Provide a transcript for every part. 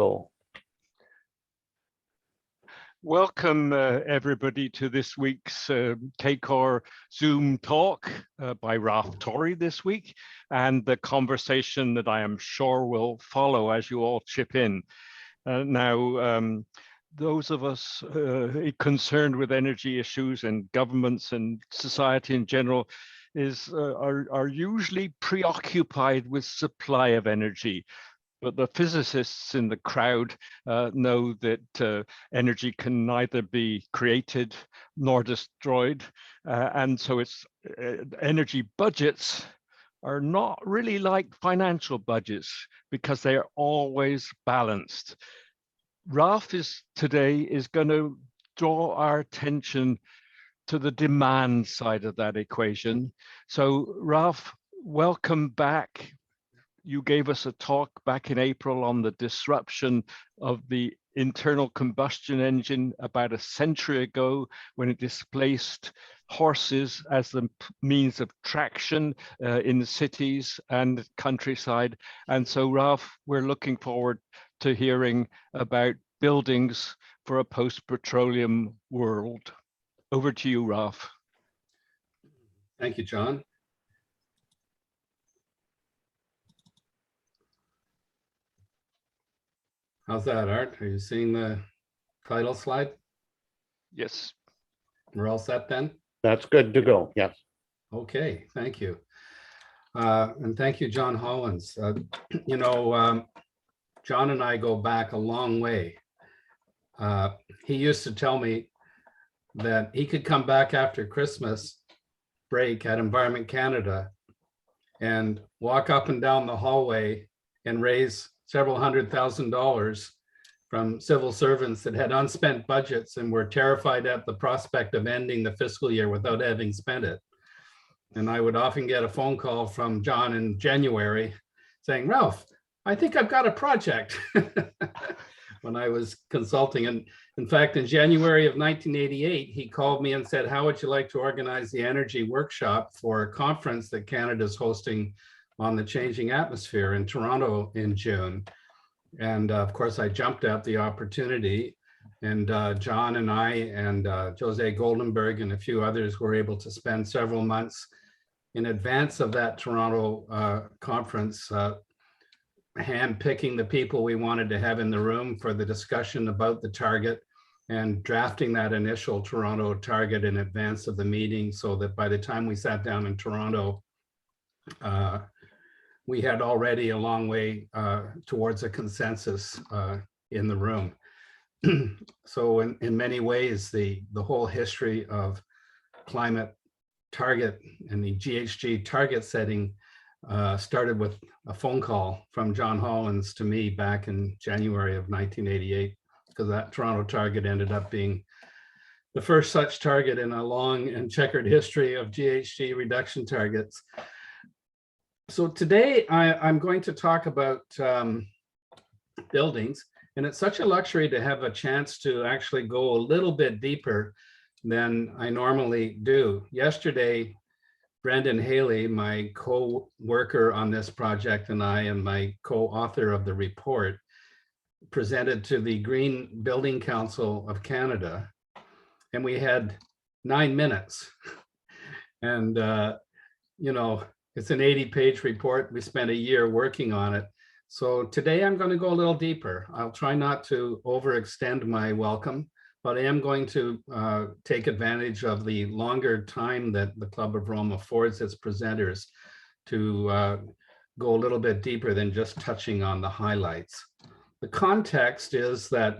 So welcome everybody to this week's KCOR Zoom talk by Ralph Torrie this week, and the conversation that I am sure will follow as you all chip in. Those of us concerned with energy issues and governments and society in general are usually preoccupied with supply of energy. But the physicists in the crowd know that energy can neither be created nor destroyed. And so it's energy budgets are not really like financial budgets because they are always balanced. Ralph today is going to draw our attention to the demand side of that equation. So Ralph, welcome back. You gave us a talk back in April on the disruption of the internal combustion engine about a century ago, when it displaced horses as the means of traction in the cities and countryside. And so, Ralph, we're looking forward to hearing about buildings for a post-petroleum world. Over to you, Ralph. Thank you, John. How's that, Art? Are you seeing the title slide? Yes. We're all set then? that's good to go. Yes. Okay, thank you. And thank you, John Hollins. John and I go back a long way. He used to tell me that he could come back after Christmas break at Environment Canada and walk up and down the hallway and raise several $100,000 from civil servants that had unspent budgets and were terrified at the prospect of ending the fiscal year without having spent it. And I would often get a phone call from John in January saying, Ralph, I think I've got a project when I was consulting. And in fact, in January of 1988, he called me and said, how would you like to organize the energy workshop for a conference that Canada's hosting on the changing atmosphere in Toronto in June? And of course, I jumped at the opportunity, and John and I and Jose Goldenberg and a few others were able to spend several months in advance of that Toronto conference, hand-picking the people we wanted to have in the room for the discussion about the target and drafting that initial Toronto target in advance of the meeting, so that by the time we sat down in Toronto, we had already a long way towards a consensus in the room. So in many ways, the whole history of climate target and the GHG target setting started with a phone call from John Hollins to me back in January of 1988, because that Toronto target ended up being the first such target in a long and checkered history of GHG reduction targets. So today I'm going to talk about buildings, and it's such a luxury to have a chance to actually go a little bit deeper than I normally do. Yesterday, Brendan Haley, my co-worker on this project, and I, and my co-author of the report, presented to the Green Building Council of Canada, and we had 9 minutes. And, it's an 80-page report. We spent a year working on it. So today I'm going to go a little deeper. I'll try not to overextend my welcome, but I am going to take advantage of the longer time that the Club of Rome affords its presenters to go a little bit deeper than just touching on the highlights. The context is that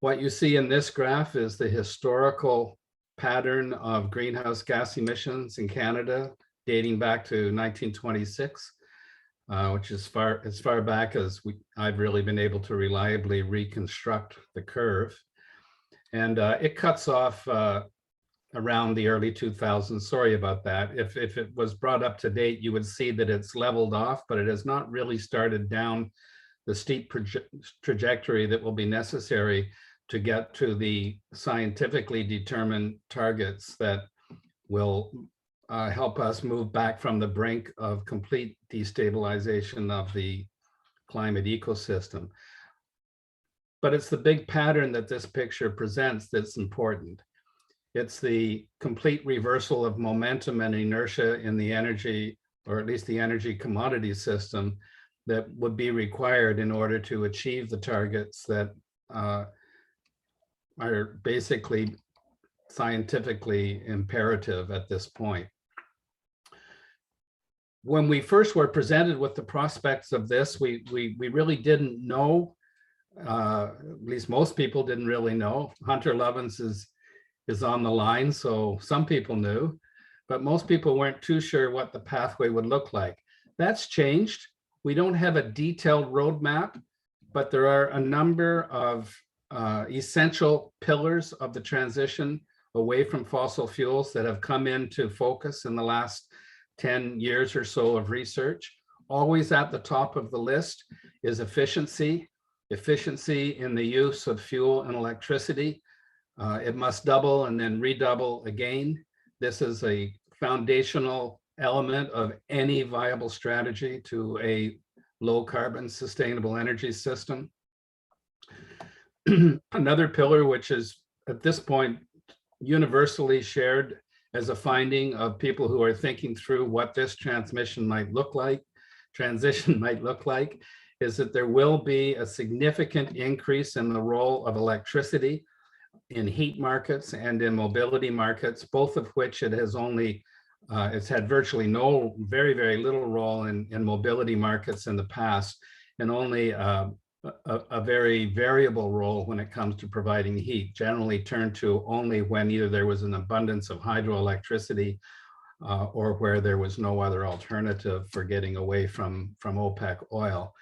what you see in this graph is the historical pattern of greenhouse gas emissions in Canada dating back to 1926, which is as far back as I've really been able to reliably reconstruct the curve. And it cuts off around the early 2000s. Sorry about that. If it was brought up to date, you would see that it's leveled off, but it has not really started down the steep trajectory that will be necessary to get to the scientifically determined targets that will help us move back from the brink of complete destabilization of the climate ecosystem. But it's the big pattern that this picture presents that's important. It's the complete reversal of momentum and inertia in the energy, or at least the energy commodity system, that would be required in order to achieve the targets that are basically scientifically imperative at this point. When we first were presented with the prospects of this, we really didn't know, at least most people didn't really know. Hunter Lovins is on the line, so some people knew, but most people weren't too sure what the pathway would look like. That's changed. We don't have a detailed roadmap, but there are a number of essential pillars of the transition away from fossil fuels that have come into focus in the last 10 years or so of research. Always at the top of the list is efficiency in the use of fuel and electricity. It must double and then redouble again. This is a foundational element of any viable strategy to a low carbon sustainable energy system. Another pillar, which is at this point universally shared as a finding of people who are thinking through what this transition might look like, is that there will be a significant increase in the role of electricity in heat markets and in mobility markets, both of which it has only, it's had virtually no, very, very little role in mobility markets in the past, and only a very variable role when it comes to providing heat, generally turned to only when either there was an abundance of hydroelectricity or where there was no other alternative for getting away from OPEC oil.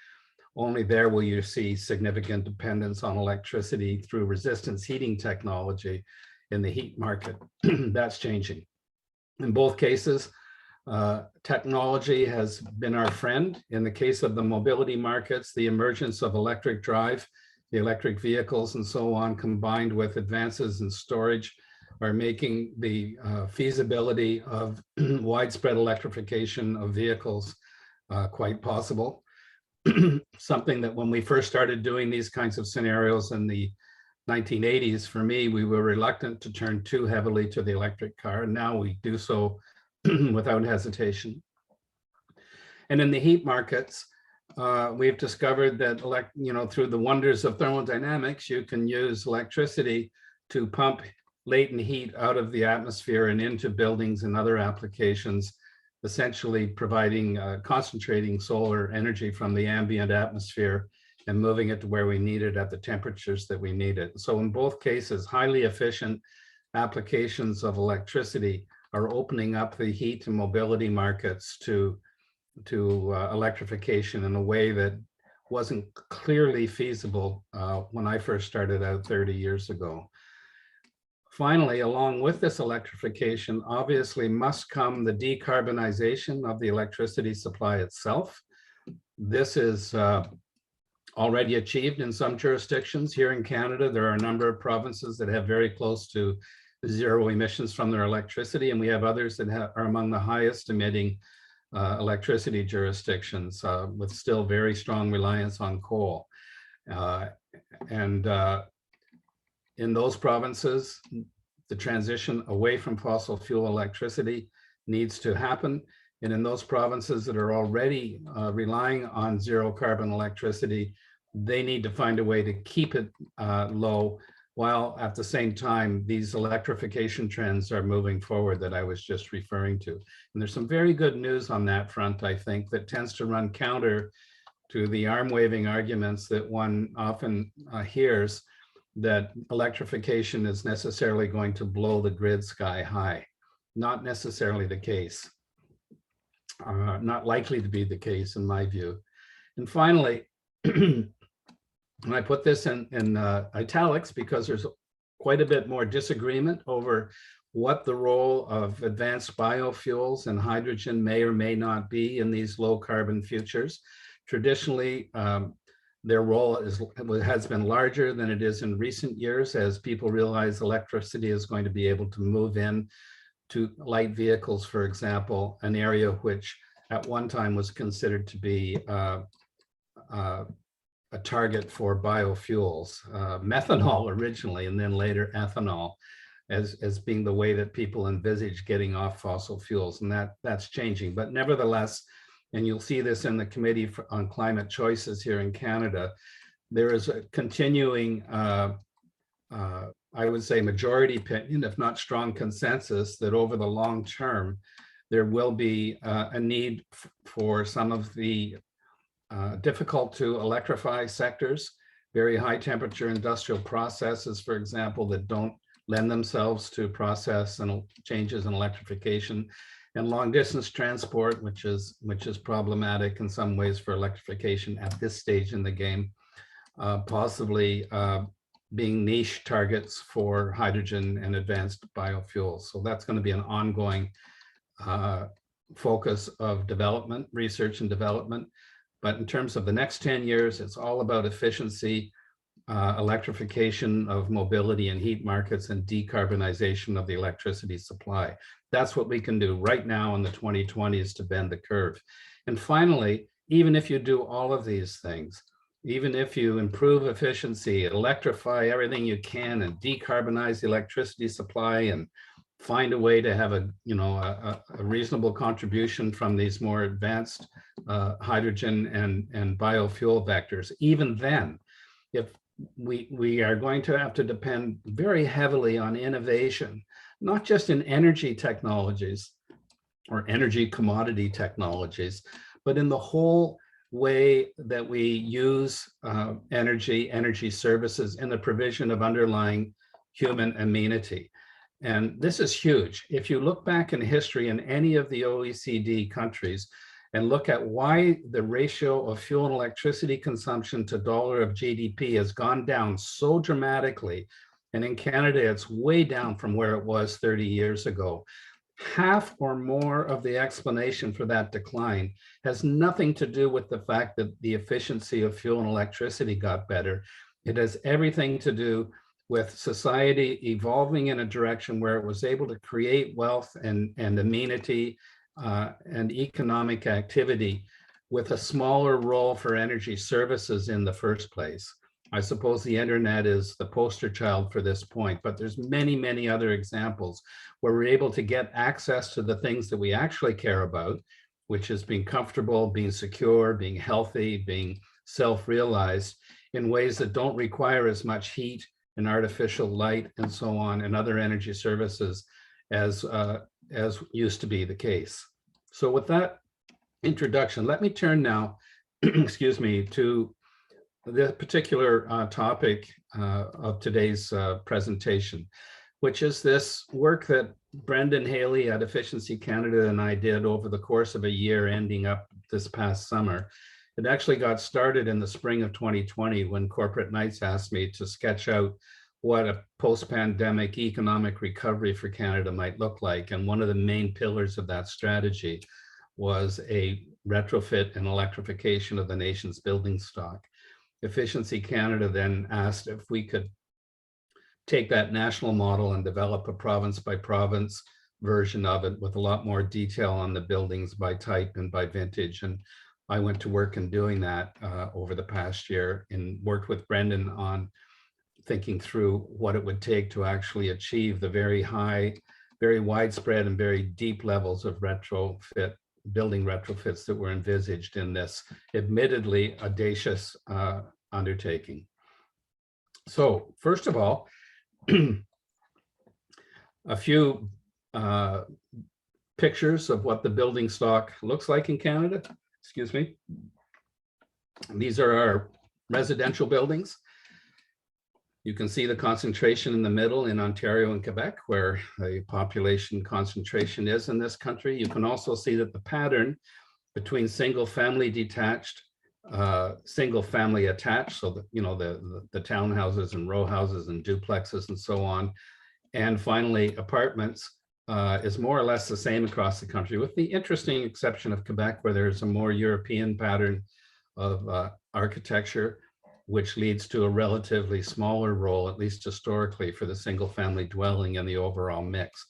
Only there will you see significant dependence on electricity through resistance heating technology in the heat market. That's changing. In both cases, technology has been our friend. In the case of the mobility markets, the emergence of electric drive, the electric vehicles and so on, combined with advances in storage, are making the feasibility of widespread electrification of vehicles quite possible. Something that when we first started doing these kinds of scenarios in the 1980s, for me, we were reluctant to turn too heavily to the electric car. And now we do so without hesitation. And in the heat markets, we've discovered that, through the wonders of thermodynamics, you can use electricity to pump latent heat out of the atmosphere and into buildings and other applications, essentially providing, concentrating solar energy from the ambient atmosphere and moving it to where we need it at the temperatures that we need it. So in both cases, highly efficient applications of electricity are opening up the heat and mobility markets to electrification in a way that wasn't clearly feasible when I first started out 30 years ago. Finally, along with this electrification, obviously must come the decarbonization of the electricity supply itself. This is already achieved in some jurisdictions. Here in Canada, there are a number of provinces that have very close to zero emissions from their electricity, and we have others that are among the highest emitting electricity jurisdictions with still very strong reliance on coal. In those provinces, the transition away from fossil fuel electricity needs to happen. And in those provinces that are already relying on zero carbon electricity, they need to find a way to keep it low, while at the same time, these electrification trends are moving forward that I was just referring to. And there's some very good news on that front, I think, that tends to run counter to the arm-waving arguments that one often hears, that electrification is necessarily going to blow the grid sky high. Not necessarily the case. Not likely to be the case in my view. And finally, and I put this in italics because there's quite a bit more disagreement over what the role of advanced biofuels and hydrogen may or may not be in these low carbon futures. Traditionally, their role has been larger than it is in recent years, as people realize electricity is going to be able to move in to light vehicles, for example, an area which at one time was considered to be a target for biofuels, methanol originally, and then later ethanol, as being the way that people envisage getting off fossil fuels, and that's changing. But nevertheless, and you'll see this in the Committee on Climate Choices here in Canada, there is a continuing, I would say, majority opinion, if not strong consensus, that over the long term, there will be a need for some of the difficult to electrify sectors, very high temperature industrial processes, for example, that don't lend themselves to process and changes in electrification, and long distance transport, which is problematic in some ways for electrification at this stage in the game, possibly being niche targets for hydrogen and advanced biofuels. So that's going to be an ongoing focus of development, research and development. But in terms of the next 10 years, it's all about efficiency, electrification of mobility and heat markets, and decarbonization of the electricity supply. That's what we can do right now in the 2020s to bend the curve. And finally, even if you do all of these things, even if you improve efficiency, electrify everything you can, and decarbonize the electricity supply, and find a way to have a reasonable contribution from these more advanced hydrogen and biofuel vectors, even then, if we are going to have to depend very heavily on innovation, not just in energy technologies or energy commodity technologies, but in the whole way that we use energy services in the provision of underlying human amenity. And this is huge. If you look back in history in any of the OECD countries and look at why the ratio of fuel and electricity consumption to dollar of GDP has gone down so dramatically, and in Canada, it's way down from where it was 30 years ago. Half or more of the explanation for that decline has nothing to do with the fact that the efficiency of fuel and electricity got better. It has everything to do with society evolving in a direction where it was able to create wealth and amenity and economic activity with a smaller role for energy services in the first place. I suppose the internet is the poster child for this point, but there's many, many other examples where we're able to get access to the things that we actually care about, which is being comfortable, being secure, being healthy, being self-realized in ways that don't require as much heat and artificial light and so on, and other energy services as used to be the case. So with that introduction, let me turn now, excuse me, to the particular topic of today's presentation, which is this work that Brendan Haley at Efficiency Canada and I did over the course of a year ending up this past summer. It actually got started in the spring of 2020 when Corporate Knights asked me to sketch out what a post-pandemic economic recovery for Canada might look like. And one of the main pillars of that strategy was a retrofit and electrification of the nation's building stock. Efficiency Canada then asked if we could take that national model and develop a province by province version of it with a lot more detail on the buildings by type and by vintage. And I went to work in doing that over the past year and worked with Brendan on thinking through what it would take to actually achieve the very high, very widespread and very deep levels of building retrofits that were envisaged in this admittedly audacious undertaking. So first of all, a few pictures of what the building stock looks like in Canada. Excuse me. These are our residential buildings. You can see the concentration in the middle in Ontario and Quebec, where the population concentration is in this country. You can also see that the pattern between single family detached, single family attached, so that, you know, the townhouses and row houses and duplexes and so on, and finally apartments is more or less the same across the country, with the interesting exception of Quebec, where there's a more European pattern of architecture, which leads to a relatively smaller role, at least historically, for the single family dwelling in the overall mix.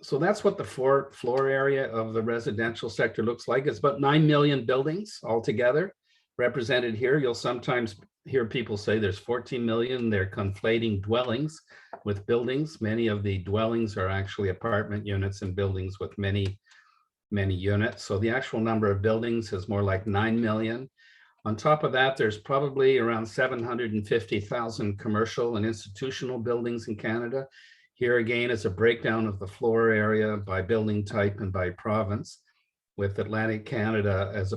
So that's what the floor area of the residential sector looks like. It's about 9 million buildings altogether. represented here. You'll sometimes hear people say there's 14 million. They're conflating dwellings with buildings. Many of the dwellings are actually apartment units and buildings with many units. So the actual number of buildings is more like 9 million. On top of that, there's probably around 750,000 commercial and institutional buildings in Canada. Here again is a breakdown of the floor area by building type and by province, with Atlantic Canada as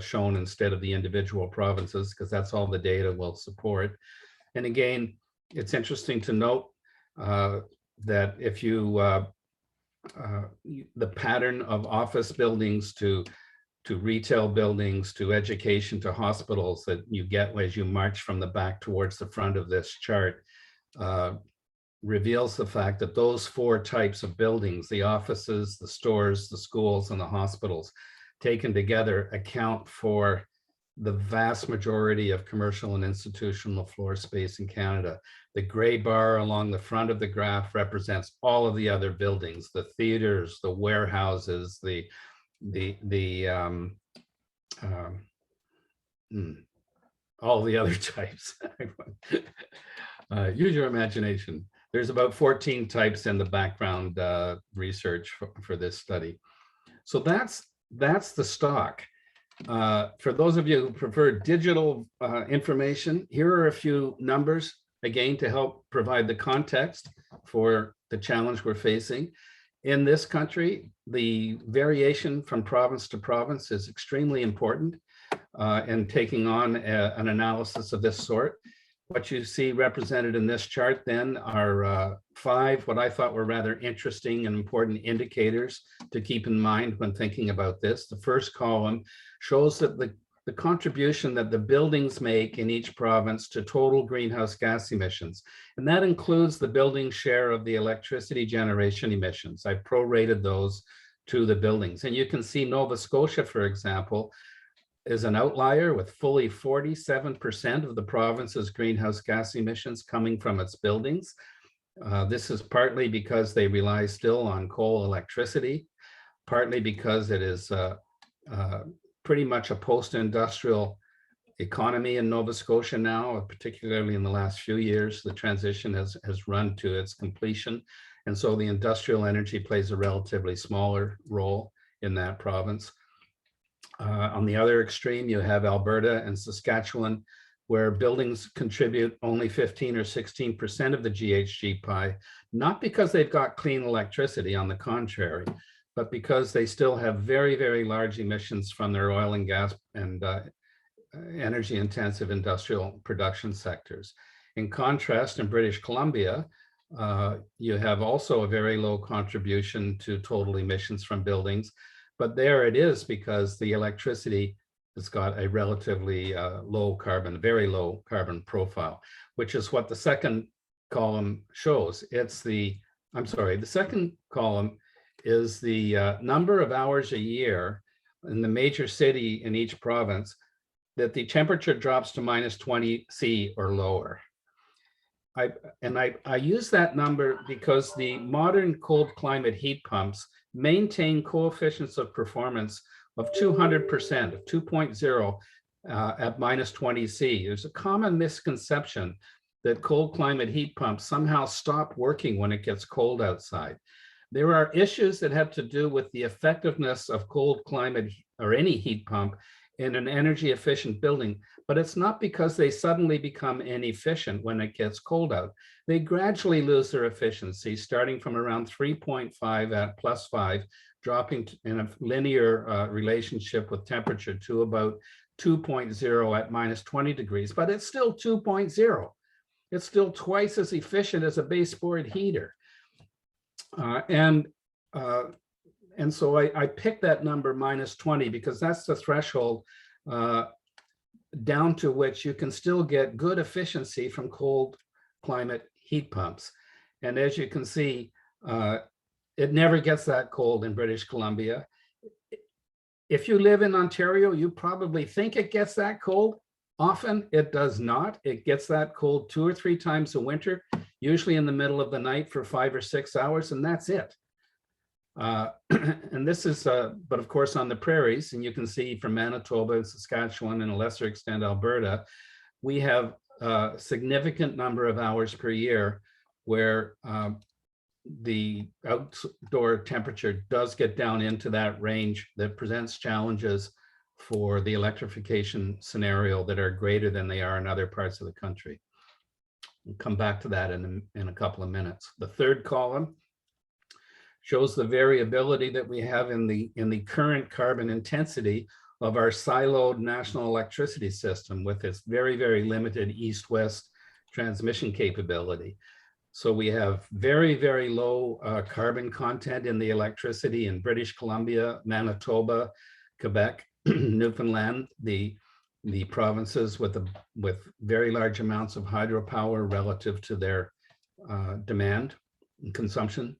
shown instead of the individual provinces, because that's all the data will support. And again, it's interesting to note that if you the pattern of office buildings to retail buildings, to education, to hospitals that you get as you march from the back towards the front of this chart reveals the fact that those four types of buildings, the offices, the stores, the schools, and the hospitals, taken together account for the vast majority of commercial and institutional floor space in Canada. The gray bar along the front of the graph represents all of the other buildings, the theaters, the warehouses, all the other types. Use your imagination. There's about 14 types in the background research for this study. So that's the stock. For those of you who prefer digital information, here are a few numbers, again, to help provide the context for the challenge we're facing. In this country, the variation from province to province is extremely important in taking on an analysis of this sort. What you see represented in this chart then are 5 what I thought were rather interesting and important indicators to keep in mind when thinking about this. The first column shows that the contribution that the buildings make in each province to total greenhouse gas emissions. And that includes the building share of the electricity generation emissions. I've prorated those to the buildings. And you can see Nova Scotia, for example, is an outlier with fully 47% of the province's greenhouse gas emissions coming from its buildings. This is partly because they rely still on coal electricity, partly because it is pretty much a post-industrial economy in Nova Scotia now, particularly in the last few years. The transition has run to its completion. And so the industrial energy plays a relatively smaller role in that province. On the other extreme, you have Alberta and Saskatchewan, where buildings contribute only 15 or 16% of the GHG pie, not because they've got clean electricity, on the contrary, but because they still have very, very large emissions from their oil and gas and energy intensive industrial production sectors. In contrast, in British Columbia, you have also a very low contribution to total emissions from buildings. But there it is because the electricity has got a relatively low carbon, very low carbon profile, which is what the second column shows. The second column is the number of hours a year in the major city in each province that the temperature drops to -20 C or lower. I use that number because the modern cold climate heat pumps maintain coefficients of performance of 200%, of 2.0 at -20 C. There's a common misconception that cold climate heat pumps somehow stop working when it gets cold outside. There are issues that have to do with the effectiveness of cold climate or any heat pump in an energy efficient building, but it's not because they suddenly become inefficient when it gets cold out. They gradually lose their efficiency, starting from around 3.5 at +5, dropping in a linear relationship with temperature to about 2.0 at -20 degrees, but it's still 2.0. It's still twice as efficient as a baseboard heater. And so I picked that number -20 because that's the threshold down to which you can still get good efficiency from cold climate heat pumps. And as you can see, it never gets that cold in British Columbia. If you live in Ontario, you probably think it gets that cold. Often it does not. It gets that cold 2 or 3 times a winter, usually in the middle of the night for 5 or 6 hours, and that's it. And this is, but of course, on the prairies, and you can see from Manitoba and Saskatchewan and a lesser extent Alberta, we have a significant number of hours per year where the outdoor temperature does get down into that range that presents challenges for the electrification scenario that are greater than they are in other parts of the country. We'll come back to that in a couple of minutes. The third column shows the variability that we have in the current carbon intensity of our siloed national electricity system with its very, very limited east-west transmission capability. So we have very, very low carbon content in the electricity in British Columbia, Manitoba, Quebec, Newfoundland, the provinces with very large amounts of hydropower relative to their demand and consumption.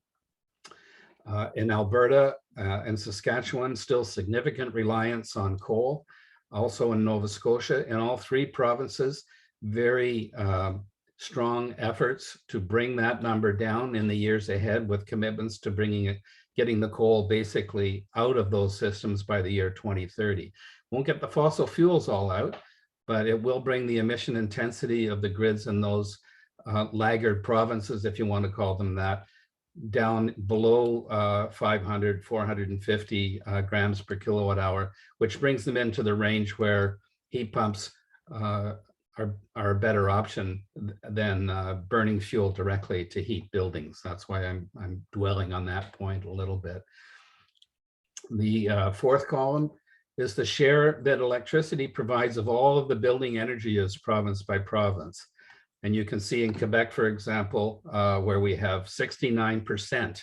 In Alberta and Saskatchewan, still significant reliance on coal. Also in Nova Scotia, in all three provinces, very strong efforts to bring that number down in the years ahead with commitments to getting the coal basically out of those systems by the year 2030. Won't get the fossil fuels all out, but it will bring the emission intensity of the grids in those laggard provinces, if you want to call them that, down below 500, 450 grams per kilowatt hour, which brings them into the range where heat pumps are a better option than burning fuel directly to heat buildings. That's why I'm dwelling on that point a little bit. The fourth column is the share that electricity provides of all of the building energy use province by province. And you can see in Quebec, for example, where we have 69%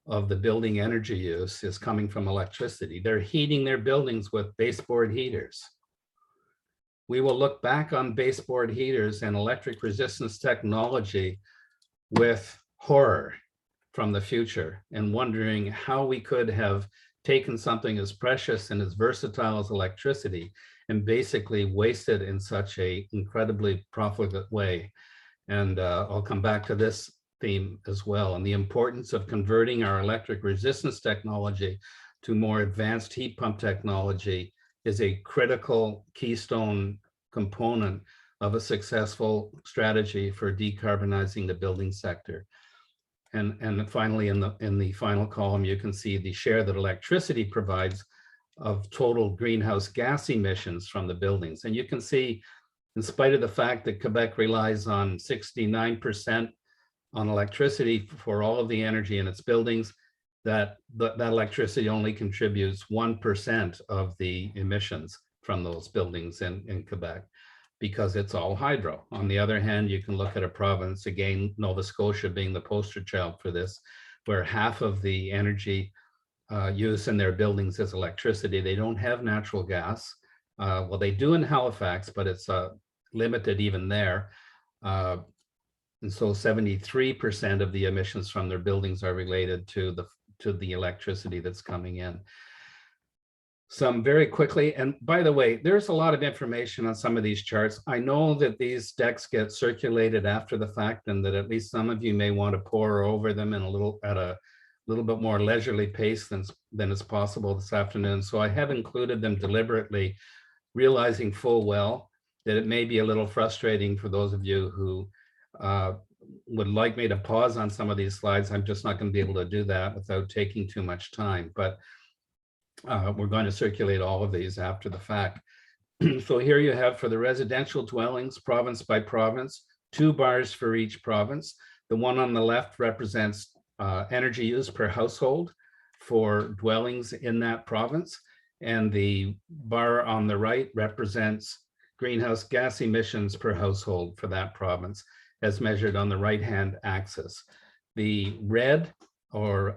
of the building energy use is coming from electricity. They're heating their buildings with baseboard heaters. We will look back on baseboard heaters and electric resistance technology with horror from the future and wondering how we could have taken something as precious and as versatile as electricity and basically wasted in such a incredibly profligate way. And I'll come back to this theme as well. And the importance of converting our electric resistance technology to more advanced heat pump technology is a critical keystone component of a successful strategy for decarbonizing the building sector. And finally, in the final column, you can see the share that electricity provides of total greenhouse gas emissions from the buildings. And you can see, in spite of the fact that Quebec relies on 69% on electricity for all of the energy in its buildings, that electricity only contributes 1% of the emissions from those buildings in Quebec, because it's all hydro. On the other hand, you can look at a province, again, Nova Scotia being the poster child for this, where half of the energy used in their buildings is electricity. They don't have natural gas. Well, they do in Halifax, but it's limited even there. And so 73% of the emissions from their buildings are related to the electricity that's coming in. Some very quickly, and by the way, there's a lot of information on some of these charts. I know that these decks get circulated after the fact, and that at least some of you may want to pore over them in at a little bit more leisurely pace than is possible this afternoon. So I have included them deliberately, realizing full well that it may be a little frustrating for those of you who would like me to pause on some of these slides. I'm just not going to be able to do that without taking too much time. But we're going to circulate all of these after the fact. So here you have, for the residential dwellings, province by province, 2 bars for each province. The one on the left represents energy use per household for dwellings in that province. And the bar on the right represents greenhouse gas emissions per household for that province, as measured on the right-hand axis. The red or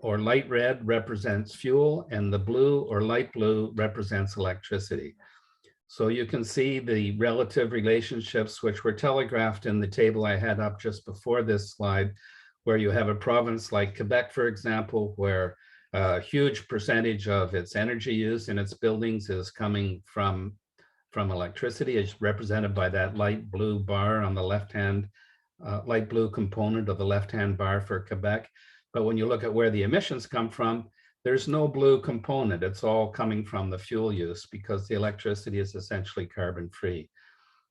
light red represents fuel, and the blue or light blue represents electricity. So you can see the relative relationships, which were telegraphed in the table I had up just before this slide, where you have a province like Quebec, for example, where a huge percentage of its energy use in its buildings is coming from electricity, as represented by that light blue bar on the left-hand, light blue component of the left-hand bar for Quebec. But when you look at where the emissions come from, there's no blue component. It's all coming from the fuel use because the electricity is essentially carbon-free.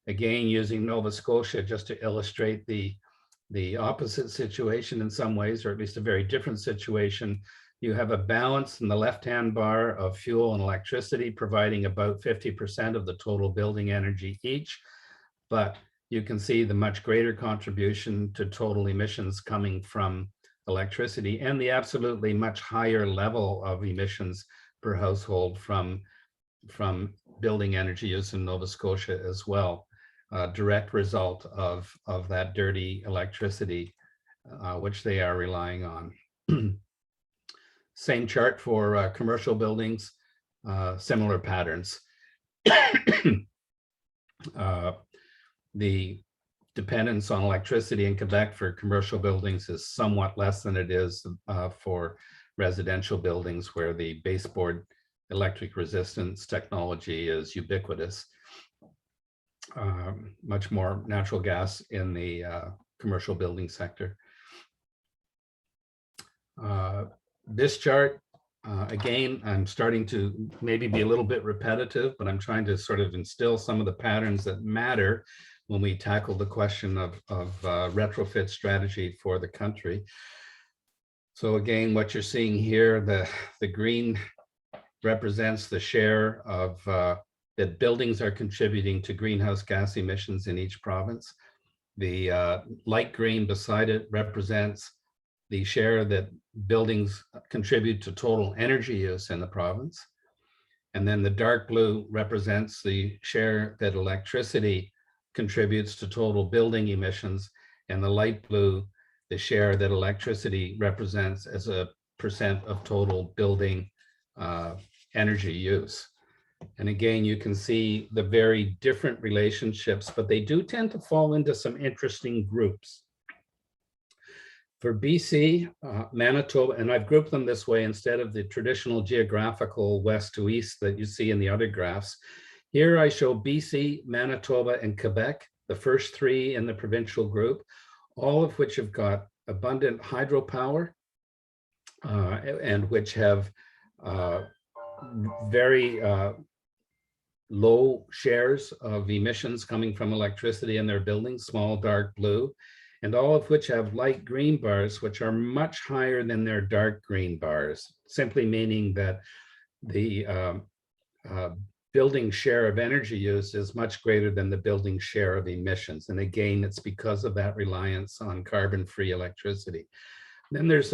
Again, using Nova Scotia just to illustrate the opposite situation in some ways, or at least a very different situation. You have a balance in the left-hand bar of fuel and electricity, providing about 50% of the total building energy each. But you can see the much greater contribution to total emissions coming from electricity and the absolutely much higher level of emissions per household from building energy use in Nova Scotia as well. Direct result of that dirty electricity, which they are relying on. Same chart for commercial buildings, similar patterns. The dependence on electricity in Quebec for commercial buildings is somewhat less than it is for residential buildings, where the baseboard electric resistance technology is ubiquitous. Much more natural gas in the commercial building sector. This chart, again, I'm starting to maybe be a little bit repetitive, but I'm trying to sort of instill some of the patterns that matter when we tackle the question of retrofit strategy for the country. So again, what you're seeing here, the green represents the share of that buildings are contributing to greenhouse gas emissions in each province. The light green beside it represents the share that buildings contribute to total energy use in the province. And then the dark blue represents the share that electricity contributes to total building emissions, and the light blue, the share that electricity represents as a percent of total building energy use. And again, you can see the very different relationships, but they do tend to fall into some interesting groups. For BC, Manitoba, and I've grouped them this way instead of the traditional geographical west to east that you see in the other graphs. Here I show BC, Manitoba, and Quebec, the first three in the provincial group, all of which have got abundant hydropower and which have very low shares of emissions coming from electricity in their buildings, small dark blue, and all of which have light green bars, which are much higher than their dark green bars, simply meaning that the building share of energy use is much greater than the building share of emissions. And again, it's because of that reliance on carbon-free electricity. Then there's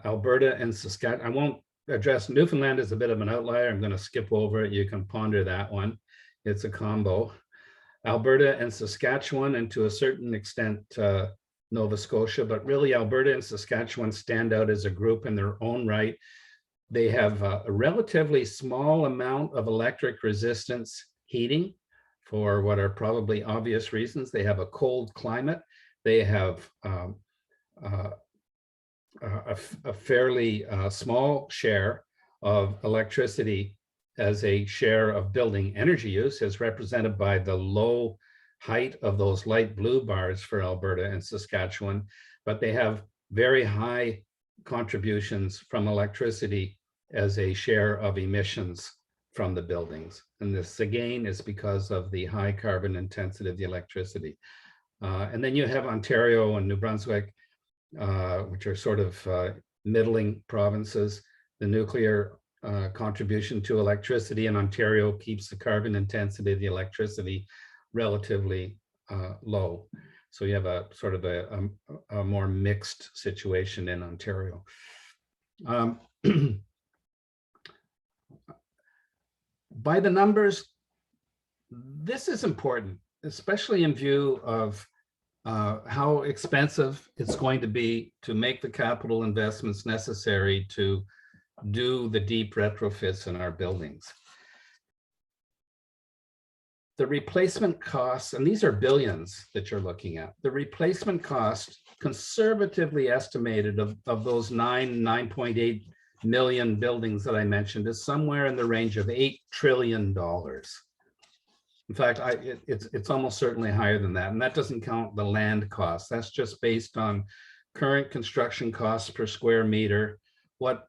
Alberta and Saskatchewan. I won't address Newfoundland as a bit of an outlier. I'm going to skip over it. You can ponder that one. It's a combo. Alberta and Saskatchewan, and to a certain extent, Nova Scotia, but really Alberta and Saskatchewan stand out as a group in their own right. They have a relatively small amount of electric resistance heating for what are probably obvious reasons. They have a cold climate. They have a fairly small share of electricity as a share of building energy use, as represented by the low height of those light blue bars for Alberta and Saskatchewan, but they have very high contributions from electricity as a share of emissions from the buildings. And this again is because of the high carbon intensity of the electricity. And then you have Ontario and New Brunswick, which are sort of middling provinces. The nuclear contribution to electricity in Ontario keeps the carbon intensity of the electricity relatively low. So you have a sort of a more mixed situation in Ontario. By the numbers, this is important, especially in view of how expensive it's going to be to make the capital investments necessary to do the deep retrofits in our buildings. The replacement costs, and these are billions that you're looking at, the replacement cost conservatively estimated of those 9.8 million buildings that I mentioned is somewhere in the range of $8 trillion. In fact, it's almost certainly higher than that. And that doesn't count the land costs. That's just based on current construction costs per square meter, what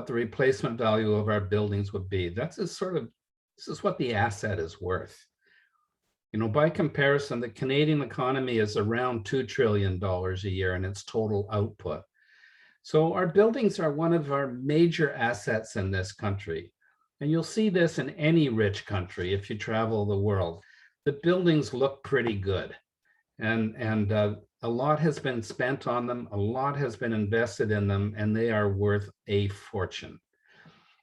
the replacement value of our buildings would be. That's a sort of, this is what the asset is worth. You know, by comparison, the Canadian economy is around $2 trillion a year in its total output. So our buildings are one of our major assets in this country. And you'll see this in any rich country if you travel the world. The buildings look pretty good. And a lot has been spent on them, a lot has been invested in them, and they are worth a fortune.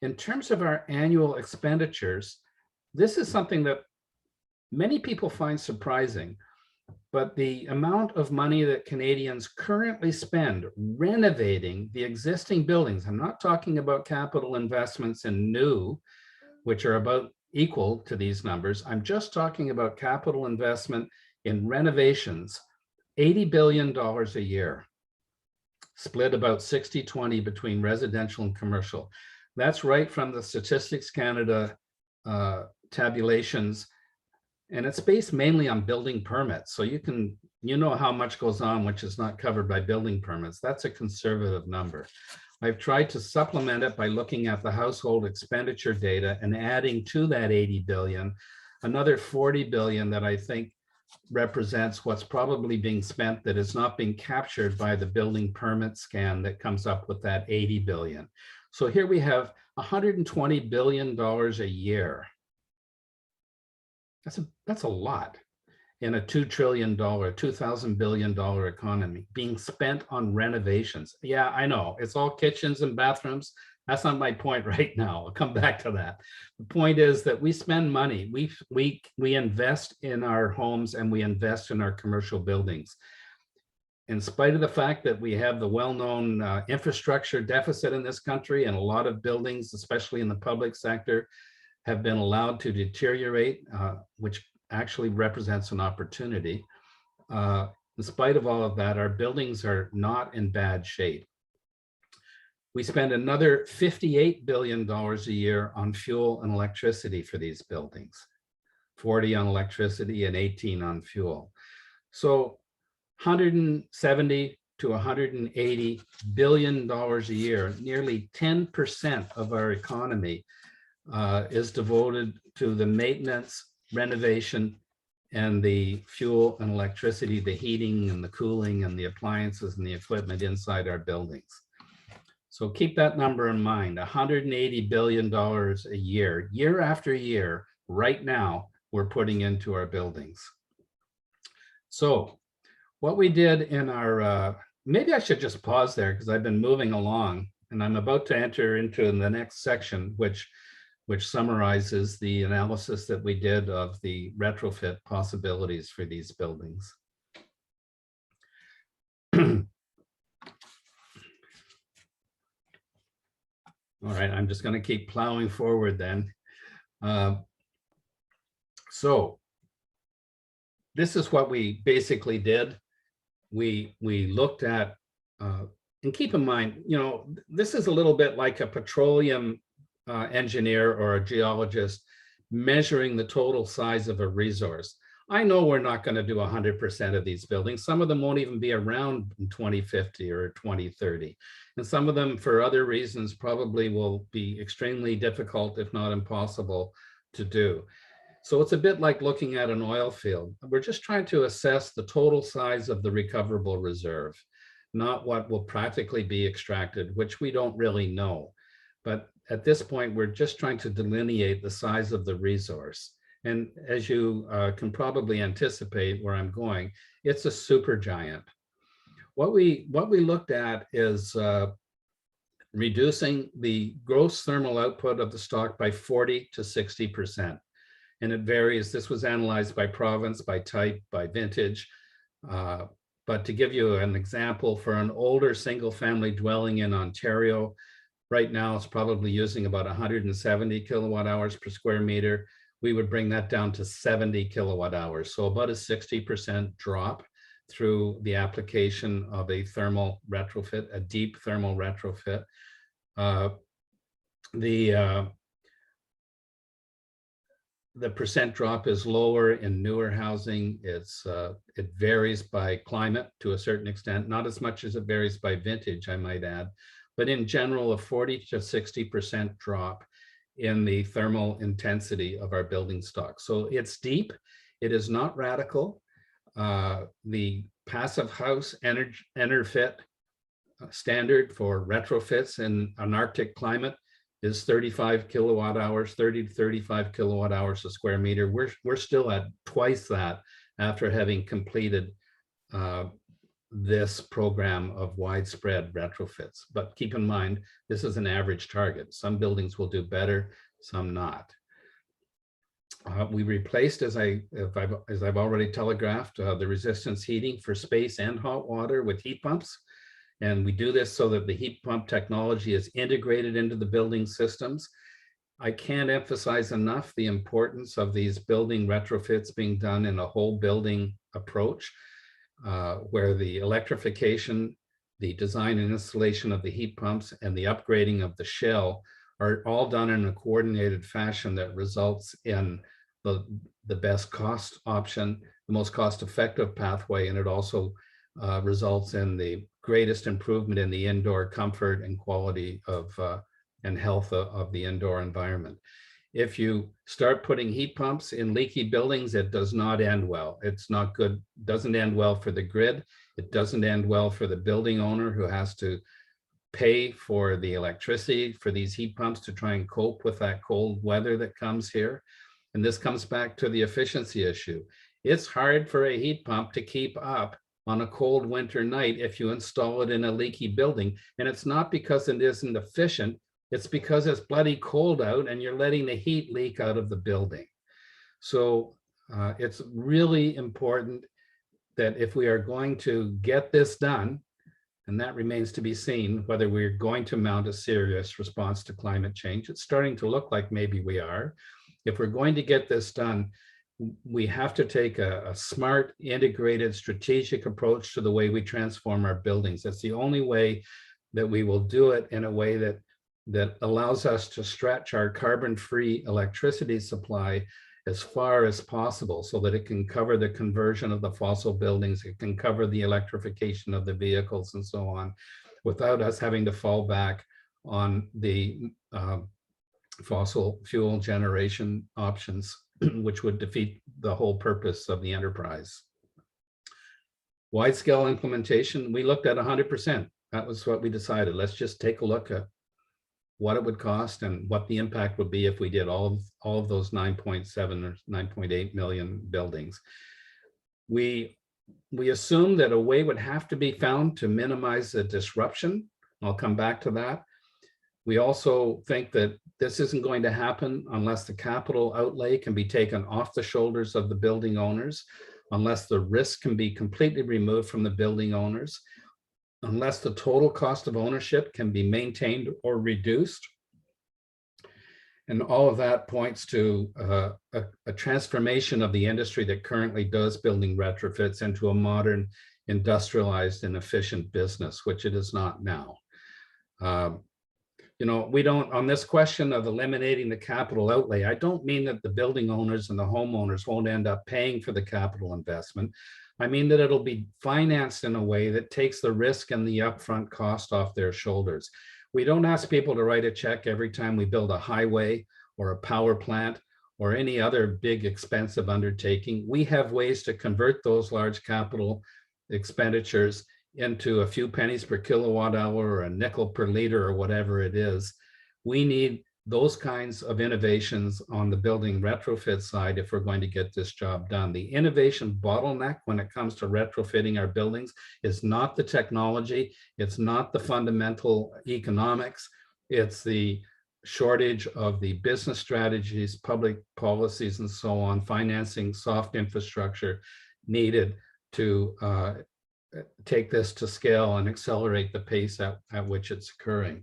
In terms of our annual expenditures, this is something that many people find surprising, but the amount of money that Canadians currently spend renovating the existing buildings, I'm not talking about capital investments in new, which are about equal to these numbers. I'm just talking about capital investment in renovations, $80 billion a year, split about 60-20 between residential and commercial. That's right from the Statistics Canada tabulations. And it's based mainly on building permits. So you know how much goes on which is not covered by building permits. That's a conservative number. I've tried to supplement it by looking at the household expenditure data and adding to that 80 billion, another 40 billion that I think represents what's probably being spent that is not being captured by the building permit scan that comes up with that 80 billion. So here we have $120 billion a year. That's a lot in a $2 trillion, $2,000 billion economy being spent on renovations. Yeah, I know it's all kitchens and bathrooms. That's not my point right now. I'll come back to that. The point is that we spend money. We invest in our homes and we invest in our commercial buildings. In spite of the fact that we have the well-known infrastructure deficit in this country, and a lot of buildings, especially in the public sector, have been allowed to deteriorate, which actually represents an opportunity. In spite of all of that, our buildings are not in bad shape. We spend another $58 billion a year on fuel and electricity for these buildings, 40 on electricity and 18 on fuel. So 170 to 180 billion dollars a year, nearly 10% of our economy is devoted to the maintenance, renovation, and the fuel and electricity, the heating and the cooling and the appliances and the equipment inside our buildings. So keep that number in mind, $180 billion a year, year after year, right now, we're putting into our buildings. So what we did in our, maybe I should just pause there because I've been moving along and I'm about to enter into the next section, which summarizes the analysis that we did of the retrofit possibilities for these buildings. All right, I'm just going to keep plowing forward then. So this is what we basically did. We looked at, and keep in mind, you know, this is a little bit like a petroleum engineer or a geologist measuring the total size of a resource. I know we're not going to do 100% of these buildings. Some of them won't even be around in 2050 or 2030. And some of them, for other reasons, probably will be extremely difficult, if not impossible, to do. So it's a bit like looking at an oil field. We're just trying to assess the total size of the recoverable reserve, not what will practically be extracted, which we don't really know. But at this point, we're just trying to delineate the size of the resource. And as you can probably anticipate where I'm going, it's a supergiant. What we looked at is reducing the gross thermal output of the stock by 40 to 60%. And it varies. This was analyzed by province, by type, by vintage. But to give you an example, for an older single family dwelling in Ontario, right now it's probably using about 170 kilowatt hours per square meter. We would bring that down to 70 kilowatt hours. So about a 60% drop through the application of a thermal retrofit, a deep thermal retrofit. the percent drop is lower in newer housing. It varies by climate to a certain extent, not as much as it varies by vintage, I might add, but in general, a 40 to 60% drop in the thermal intensity of our building stock. So it's deep. It is not radical. The passive house Retrofit standard for retrofits in an Arctic climate is 35 kilowatt hours, 30 to 35 kilowatt hours a square meter. We're still at twice that after having completed this program of widespread retrofits. But keep in mind, this is an average target. Some buildings will do better, some not. We replaced, as I've already telegraphed, the resistance heating for space and hot water with heat pumps. And we do this so that the heat pump technology is integrated into the building systems. I can't emphasize enough the importance of these building retrofits being done in a whole building approach, where the electrification, the design and installation of the heat pumps, and the upgrading of the shell are all done in a coordinated fashion that results in the best cost option, the most cost-effective pathway, and it also results in the greatest improvement in the indoor comfort and quality of and health of the indoor environment. If you start putting heat pumps in leaky buildings, it does not end well. It's not good, doesn't end well for the grid. It doesn't end well for the building owner who has to pay for the electricity for these heat pumps to try and cope with that cold weather that comes here. And this comes back to the efficiency issue. It's hard for a heat pump to keep up on a cold winter night if you install it in a leaky building. And it's not because it isn't efficient, it's because it's bloody cold out and you're letting the heat leak out of the building. So it's really important that if we are going to get this done, and that remains to be seen, whether we're going to mount a serious response to climate change. It's starting to look like maybe we are. If we're going to get this done, we have to take a smart, integrated, strategic approach to the way we transform our buildings. That's the only way that we will do it in a way that allows us to stretch our carbon-free electricity supply as far as possible so that it can cover the conversion of the fossil buildings, it can cover the electrification of the vehicles and so on, without us having to fall back on the fossil fuel generation options, which would defeat the whole purpose of the enterprise. Wide-scale implementation, we looked at 100%. That was what we decided. Let's just take a look at what it would cost and what the impact would be if we did all of those 9.7 or 9.8 million buildings. We assumed that a way would have to be found to minimize the disruption. I'll come back to that. We also think that this isn't going to happen unless the capital outlay can be taken off the shoulders of the building owners, unless the risk can be completely removed from the building owners, unless the total cost of ownership can be maintained or reduced. And all of that points to a transformation of the industry that currently does building retrofits into a modern, industrialized and efficient business, which it is not now. You know, we don't, on this question of eliminating the capital outlay, I don't mean that the building owners and the homeowners won't end up paying for the capital investment. I mean that it'll be financed in a way that takes the risk and the upfront cost off their shoulders. We don't ask people to write a check every time we build a highway or a power plant or any other big expensive undertaking. We have ways to convert those large capital expenditures into a few pennies per kilowatt hour or a nickel per liter or whatever it is. We need those kinds of innovations on the building retrofit side if we're going to get this job done. The innovation bottleneck when it comes to retrofitting our buildings is not the technology, it's not the fundamental economics, it's the shortage of the business strategies, public policies and so on, financing, soft infrastructure needed to take this to scale and accelerate the pace at which it's occurring.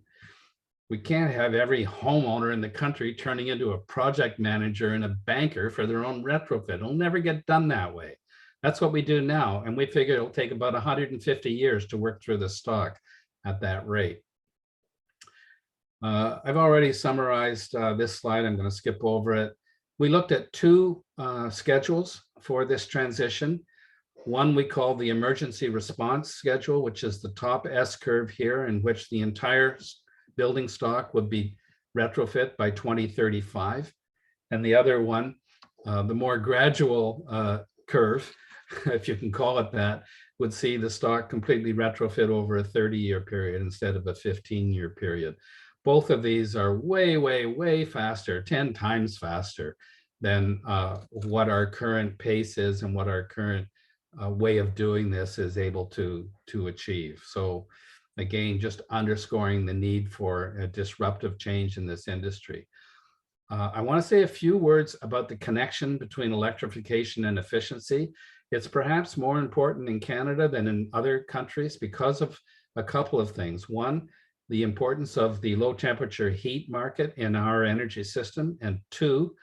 We can't have every homeowner in the country turning into a project manager and a banker for their own retrofit. It'll never get done that way. That's what we do now. And we figure it'll take about 150 years to work through the stock at that rate. I've already summarized this slide. I'm going to skip over it. We looked at two schedules for this transition. One we call the emergency response schedule, which is the top S curve here, in which the entire building stock would be retrofit by 2035. And the other one, the more gradual curve, if you can call it that, would see the stock completely retrofit over a 30-year period instead of a 15-year period. Both of these are way, way, way faster, 10 times faster than what our current pace is and what our current way of doing this is able to achieve. So again, just underscoring the need for a disruptive change in this industry. I want to say a few words about the connection between electrification and efficiency. It's perhaps more important in Canada than in other countries because of a couple of things. One, the importance of the low temperature heat market in our energy system. And two,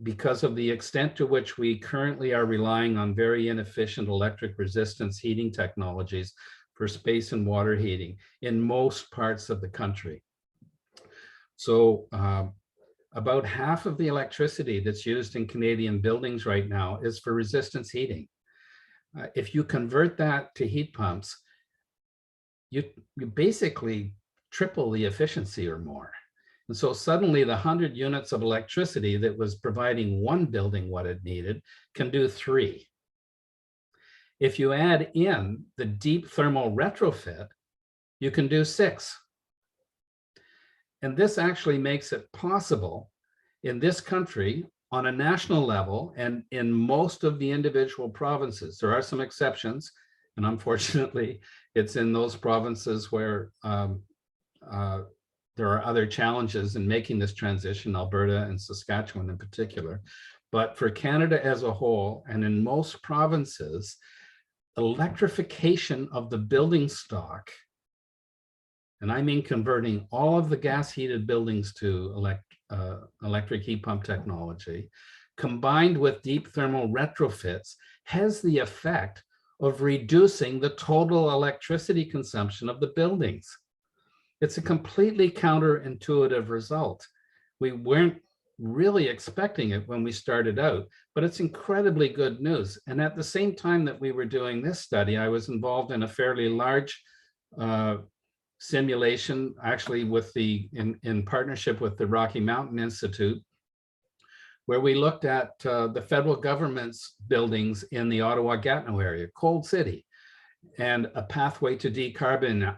because of the extent to which we currently are relying on very inefficient electric resistance heating technologies for space and water heating in most parts of the country. So about half of the electricity that's used in Canadian buildings right now is for resistance heating. If you convert that to heat pumps, you basically triple the efficiency or more. And so suddenly the 100 units of electricity that was providing one building what it needed can do 3. If you add in the deep thermal retrofit, you can do 6. And this actually makes it possible in this country on a national level and in most of the individual provinces. There are some exceptions, and unfortunately, it's in those provinces where there are other challenges in making this transition, Alberta and Saskatchewan in particular. But for Canada as a whole, and in most provinces, electrification of the building stock, and I mean converting all of the gas heated buildings to electric heat pump technology, combined with deep thermal retrofits, has the effect of reducing the total electricity consumption of the buildings. It's a completely counterintuitive result. We weren't really expecting it when we started out, but it's incredibly good news. And at the same time that we were doing this study, I was involved in a fairly large simulation, actually in partnership with the Rocky Mountain Institute, where we looked at the federal government's buildings in the Ottawa-Gatineau area, cold city, and a pathway to decarbonizing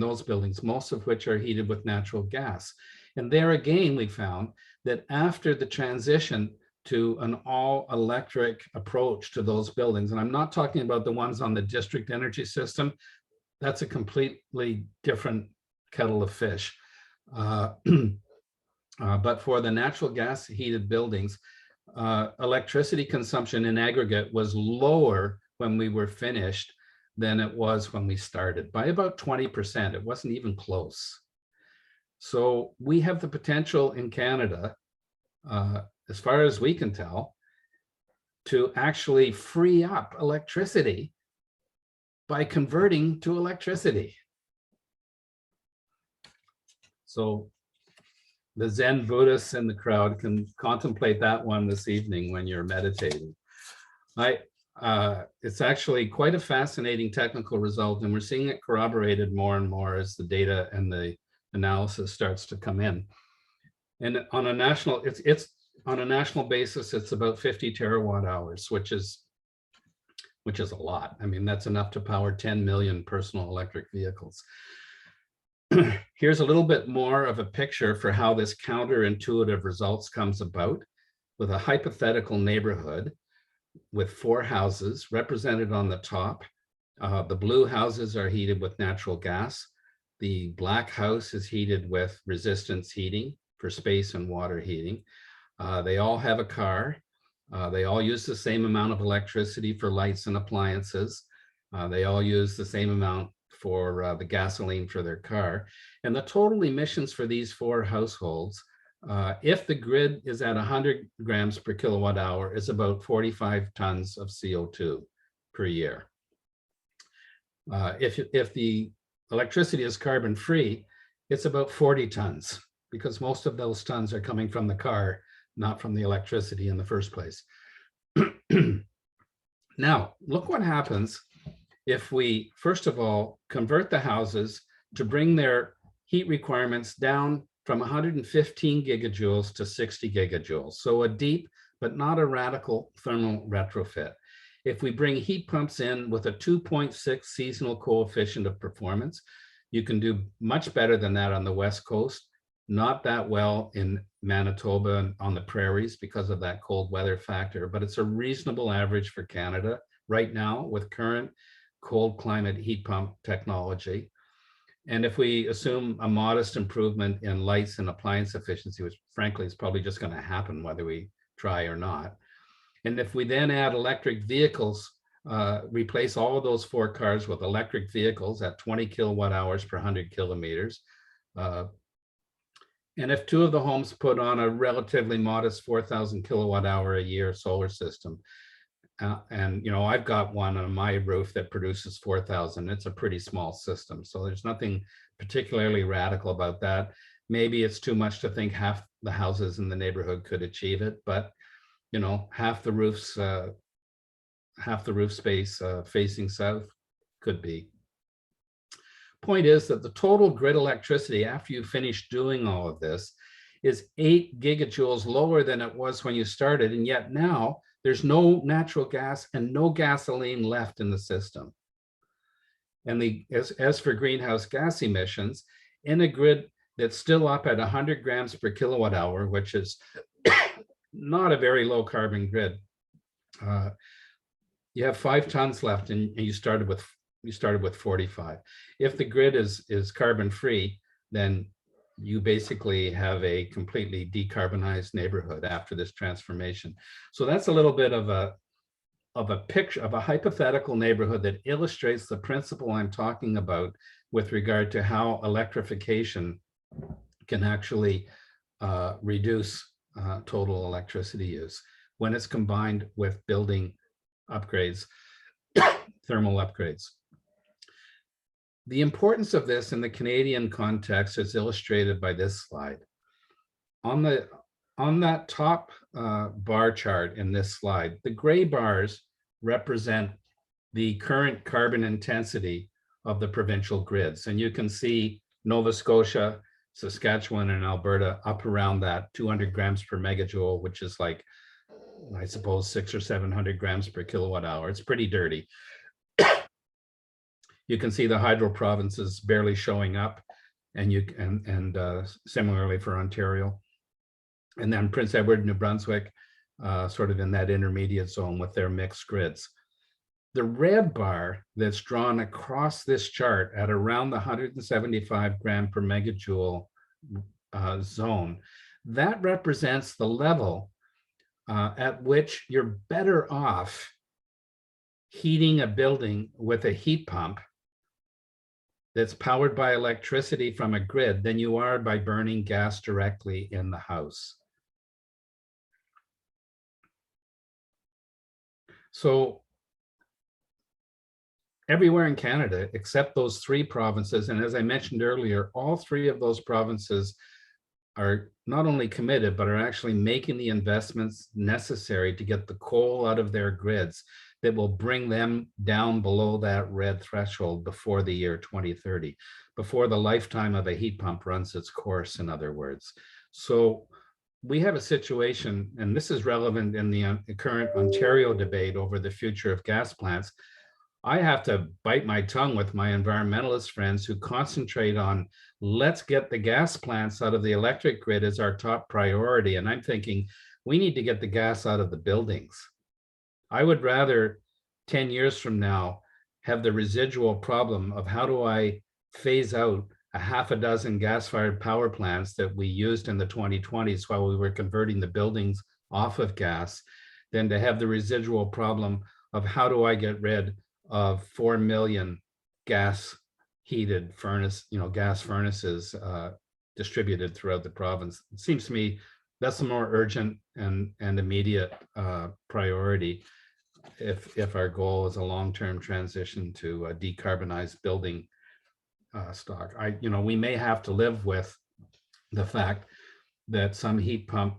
those buildings, most of which are heated with natural gas. And there again, we found that after the transition to an all-electric approach to those buildings, and I'm not talking about the ones on the district energy system, that's a completely different kettle of fish. But for the natural gas heated buildings, electricity consumption in aggregate was lower when we were finished than it was when we started, by about 20%. It wasn't even close. So we have the potential in Canada, as far as we can tell, to actually free up electricity by converting to electricity. So the Zen Buddhists in the crowd can contemplate that one this evening when you're meditating. It's actually quite a fascinating technical result, and we're seeing it corroborated more and more as the data and the analysis starts to come in. And on a national, on a national basis, it's about 50 terawatt hours, which is a lot. I mean, that's enough to power 10 million personal electric vehicles. Here's a little bit more of a picture for how this counterintuitive results comes about, with a hypothetical neighborhood with 4 houses represented on the top. The blue houses are heated with natural gas. The black house is heated with resistance heating for space and water heating. They all have a car. They all use the same amount of electricity for lights and appliances. They all use the same amount for the gasoline for their car. And the total emissions for these 4 households, if the grid is at 100 grams per kilowatt hour, is about 45 tons of CO2 per year. If the electricity is carbon free, it's about 40 tons because most of those tons are coming from the car, not from the electricity in the first place. Now, look what happens if we, first of all, convert the houses to bring their heat requirements down from 115 gigajoules to 60 gigajoules. So a deep, but not a radical thermal retrofit. If we bring heat pumps in with a 2.6 seasonal coefficient of performance, you can do much better than that on the West Coast, not that well in Manitoba and on the prairies because of that cold weather factor, but it's a reasonable average for Canada right now with current cold climate heat pump technology. And if we assume a modest improvement in lights and appliance efficiency, which frankly is probably just going to happen whether we try or not. And if we then add electric vehicles, replace all of those 4 cars with electric vehicles at 20 kilowatt hours per 100 kilometers. And if 2 of the homes put on a relatively modest 4,000 kilowatt hour a year solar system, and I've got one on my roof that produces 4,000. It's a pretty small system, so there's nothing particularly radical about that. Maybe it's too much to think half the houses in the neighborhood could achieve it, but half the roof space facing south could be. Point is that the total grid electricity after you finish doing all of this is 8 gigajoules lower than it was when you started, and yet now there's no natural gas and no gasoline left in the system. And as for greenhouse gas emissions, in a grid that's still up at 100 grams per kilowatt hour, which is not a very low carbon grid, you have 5 tons left, and you started with 45. If the grid is carbon free, then you basically have a completely decarbonized neighborhood after this transformation. So that's a little bit of a picture of a hypothetical neighborhood that illustrates the principle I'm talking about with regard to how electrification can actually reduce total electricity use when it's combined with building upgrades, thermal upgrades. The importance of this in the Canadian context is illustrated by this slide. On that top bar chart in this slide, the gray bars represent the current carbon intensity of the provincial grids. And you can see Nova Scotia, Saskatchewan, and Alberta up around that 200 grams per megajoule, which is like, I suppose, 600 or 700 grams per kilowatt hour. It's pretty dirty. You can see the hydro provinces barely showing up, and similarly for Ontario. And then Prince Edward, New Brunswick, sort of in that intermediate zone with their mixed grids. The red bar that's drawn across this chart at around the 175 gram per megajoule zone, that represents the level at which you're better off heating a building with a heat pump that's powered by electricity from a grid than you are by burning gas directly in the house. So everywhere in Canada, except those 3 provinces, and as I mentioned earlier, all 3 of those provinces are not only committed, but are actually making the investments necessary to get the coal out of their grids that will bring them down below that red threshold before the year 2030, before the lifetime of a heat pump runs its course, in other words. So we have a situation, and this is relevant in the current Ontario debate over the future of gas plants. I have to bite my tongue with my environmentalist friends who concentrate on, let's get the gas plants out of the electric grid as our top priority. And I'm thinking, we need to get the gas out of the buildings. I would rather 10 years from now have the residual problem of how do I phase out a half a dozen gas-fired power plants that we used in the 2020s while we were converting the buildings off of gas, than to have the residual problem of how do I get rid of 4 million gas heated gas furnaces distributed throughout the province. It seems to me that's a more urgent and immediate priority if our goal is a long-term transition to a decarbonized building stock. We may have to live with the fact that some heat pump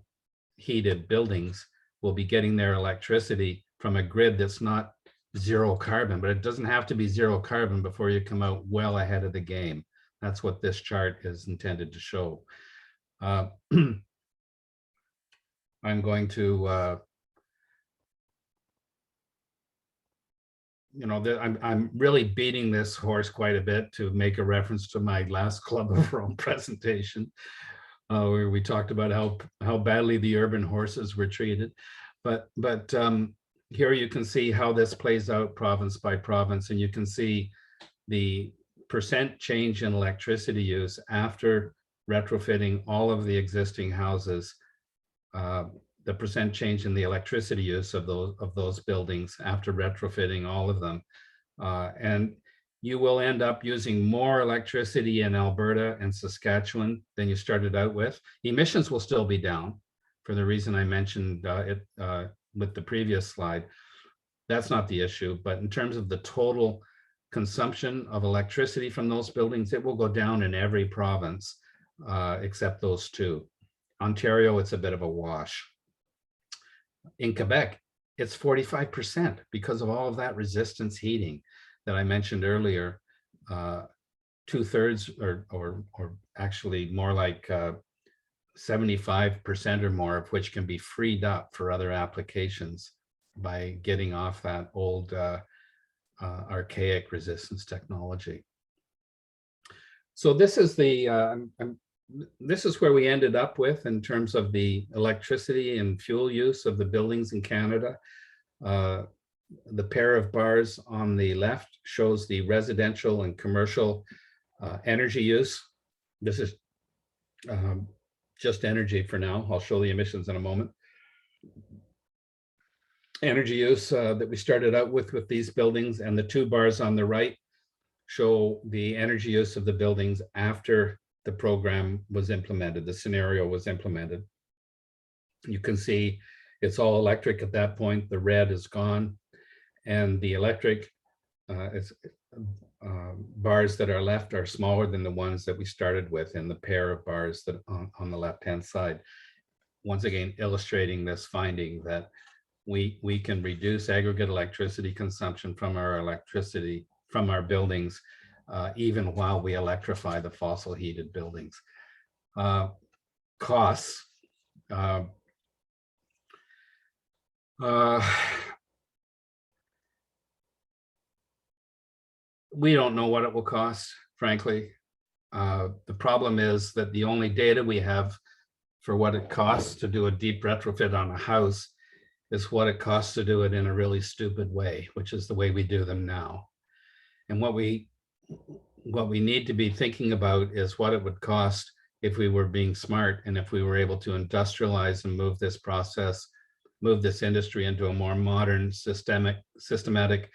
heated buildings will be getting their electricity from a grid that's not zero carbon, but it doesn't have to be zero carbon before you come out well ahead of the game. That's what this chart is intended to show. I'm going to, I'm really beating this horse quite a bit to make a reference to my last Club of Rome presentation, where we talked about how badly the urban horses were treated. But here you can see how this plays out province by province, and you can see the percent change in electricity use after retrofitting all of the existing houses, the percent change in the electricity use of those buildings after retrofitting all of them. And you will end up using more electricity in Alberta and Saskatchewan than you started out with. Emissions will still be down for the reason I mentioned with the previous slide. That's not the issue, but in terms of the total consumption of electricity from those buildings, it will go down in every province except those two. Ontario, it's a bit of a wash. In Quebec, it's 45% because of all of that resistance heating that I mentioned earlier. 2/3 or actually more like 75% or more of which can be freed up for other applications by getting off that old archaic resistance technology. So this is the this is where we ended up with in terms of the electricity and fuel use of the buildings in Canada. The pair of bars on the left shows the residential and commercial energy use. This is just energy for now. I'll show the emissions in a moment. Energy use that we started out with these buildings, and the two bars on the right show the energy use of the buildings after the program was implemented, the scenario was implemented. You can see it's all electric at that point. The red is gone, and the electric bars that are left are smaller than the ones that we started with in the pair of bars that on the left-hand side. Once again, illustrating this finding that we can reduce aggregate electricity consumption from our buildings even while we electrify the fossil heated buildings. Costs. We don't know what it will cost, frankly. The problem is that the only data we have for what it costs to do a deep retrofit on a house is what it costs to do it in a really stupid way, which is the way we do them now. And what we need to be thinking about is what it would cost if we were being smart and if we were able to industrialize and move this process, move this industry into a more modern, systematic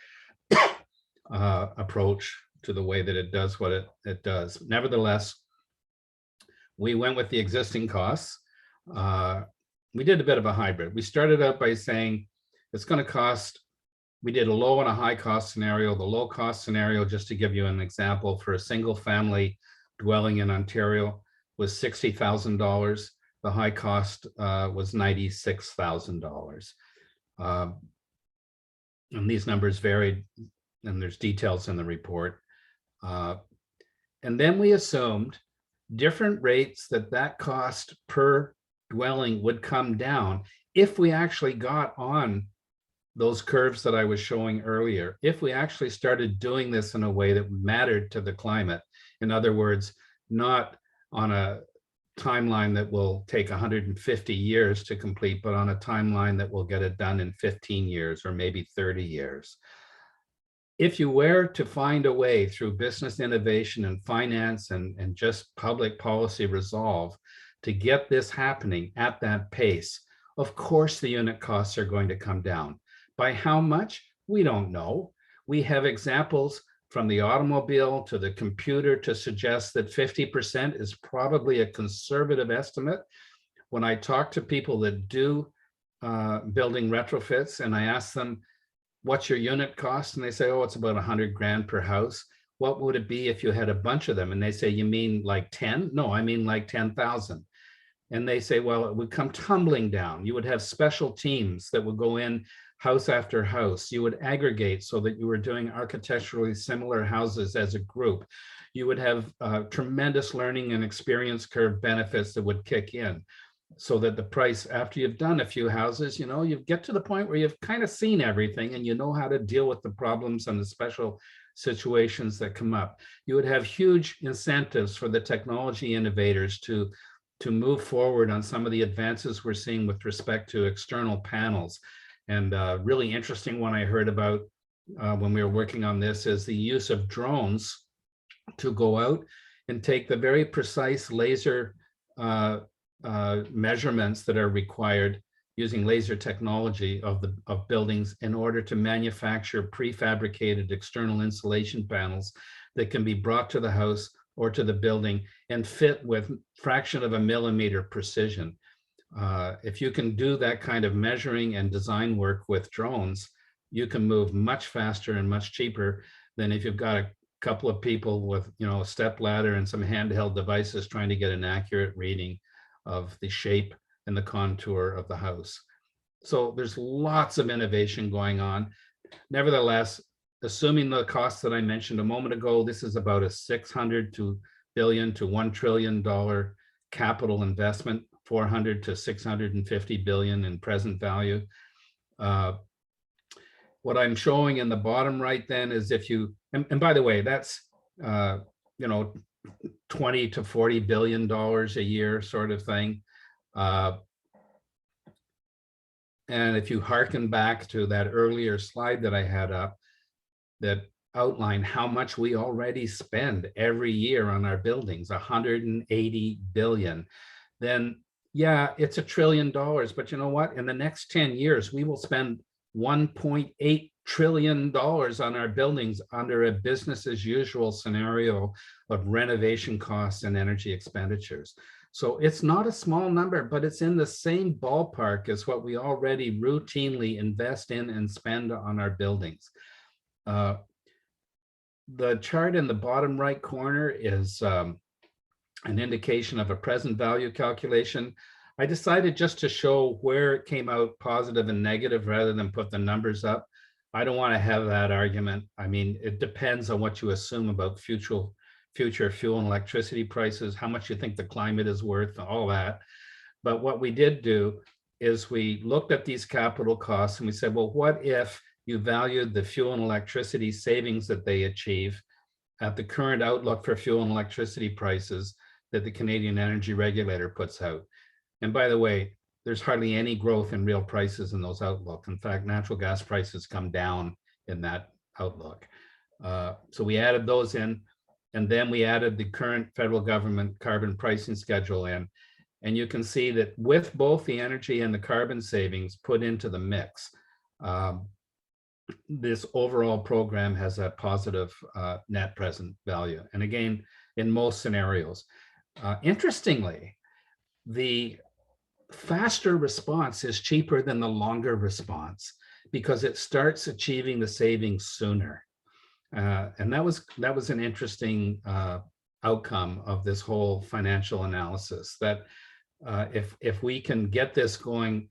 approach to the way that it does what it does. Nevertheless, we went with the existing costs. We did a bit of a hybrid. We started out by saying it's going to cost, we did a low and a high cost scenario. The low cost scenario, just to give you an example, for a single family dwelling in Ontario was $60,000. The high cost was $96,000. And these numbers varied, and there's details in the report. And then we assumed different rates that cost per dwelling would come down if we actually got on those curves that I was showing earlier, if we actually started doing this in a way that mattered to the climate. In other words, not on a timeline that will take 150 years to complete, but on a timeline that will get it done in 15 years or maybe 30 years. If you were to find a way through business innovation and finance and just public policy resolve to get this happening at that pace, of course the unit costs are going to come down. By how much? We don't know. We have examples from the automobile to the computer to suggest that 50% is probably a conservative estimate. When I talk to people that do building retrofits and I ask them, what's your unit cost? And they say, oh, it's about 100 grand per house. what would it be if you had a bunch of them? And they say, you mean like 10? No, I mean like 10,000. And they say, well, it would come tumbling down. You would have special teams that would go in house after house. You would aggregate so that you were doing architecturally similar houses as a group. You would have tremendous learning and experience curve benefits that would kick in, so that the price, after you've done a few houses, you get to the point where you've kind of seen everything and you know how to deal with the problems and the special situations that come up. You would have huge incentives for the technology innovators to move forward on some of the advances we're seeing with respect to external panels. And really interesting one I heard about when we were working on this is the use of drones to go out and take the very precise laser measurements that are required using laser technology of buildings in order to manufacture prefabricated external insulation panels that can be brought to the house or to the building and fit with fraction of a millimeter precision. If you can do that kind of measuring and design work with drones, you can move much faster and much cheaper than if you've got a couple of people with a step ladder and some handheld devices trying to get an accurate reading of the shape and the contour of the house. So there's lots of innovation going on. Nevertheless, assuming the costs that I mentioned a moment ago, this is about a $600 billion to $1 trillion capital investment, 400 to 650 billion in present value. What I'm showing in the bottom right then is if you, and by the way, that's 20 to 40 billion dollars a year sort of thing. And if you hearken back to that earlier slide that I had up that outlined how much we already spend every year on our buildings, 180 billion, then yeah, it's $1 trillion. But you know what? In the next 10 years, we will spend $1.8 trillion on our buildings under a business as usual scenario of renovation costs and energy expenditures. So it's not a small number, but it's in the same ballpark as what we already routinely invest in and spend on our buildings. The chart in the bottom right corner is an indication of a present value calculation. I decided just to show where it came out positive and negative rather than put the numbers up. I don't want to have that argument. I mean, it depends on what you assume about future fuel and electricity prices, how much you think the climate is worth, all that. But what we did do is we looked at these capital costs and we said, well, what if you valued the fuel and electricity savings that they achieve at the current outlook for fuel and electricity prices that the Canadian Energy Regulator puts out? And by the way, there's hardly any growth in real prices in those outlook. In fact, natural gas prices come down in that outlook. So we added those in, and then we added the current federal government carbon pricing schedule in. And you can see that with both the energy and the carbon savings put into the mix, this overall program has a positive net present value. And again, in most scenarios. Interestingly, the faster response is cheaper than the longer response because it starts achieving the savings sooner. And that was an interesting outcome of this whole financial analysis, that if we can get this going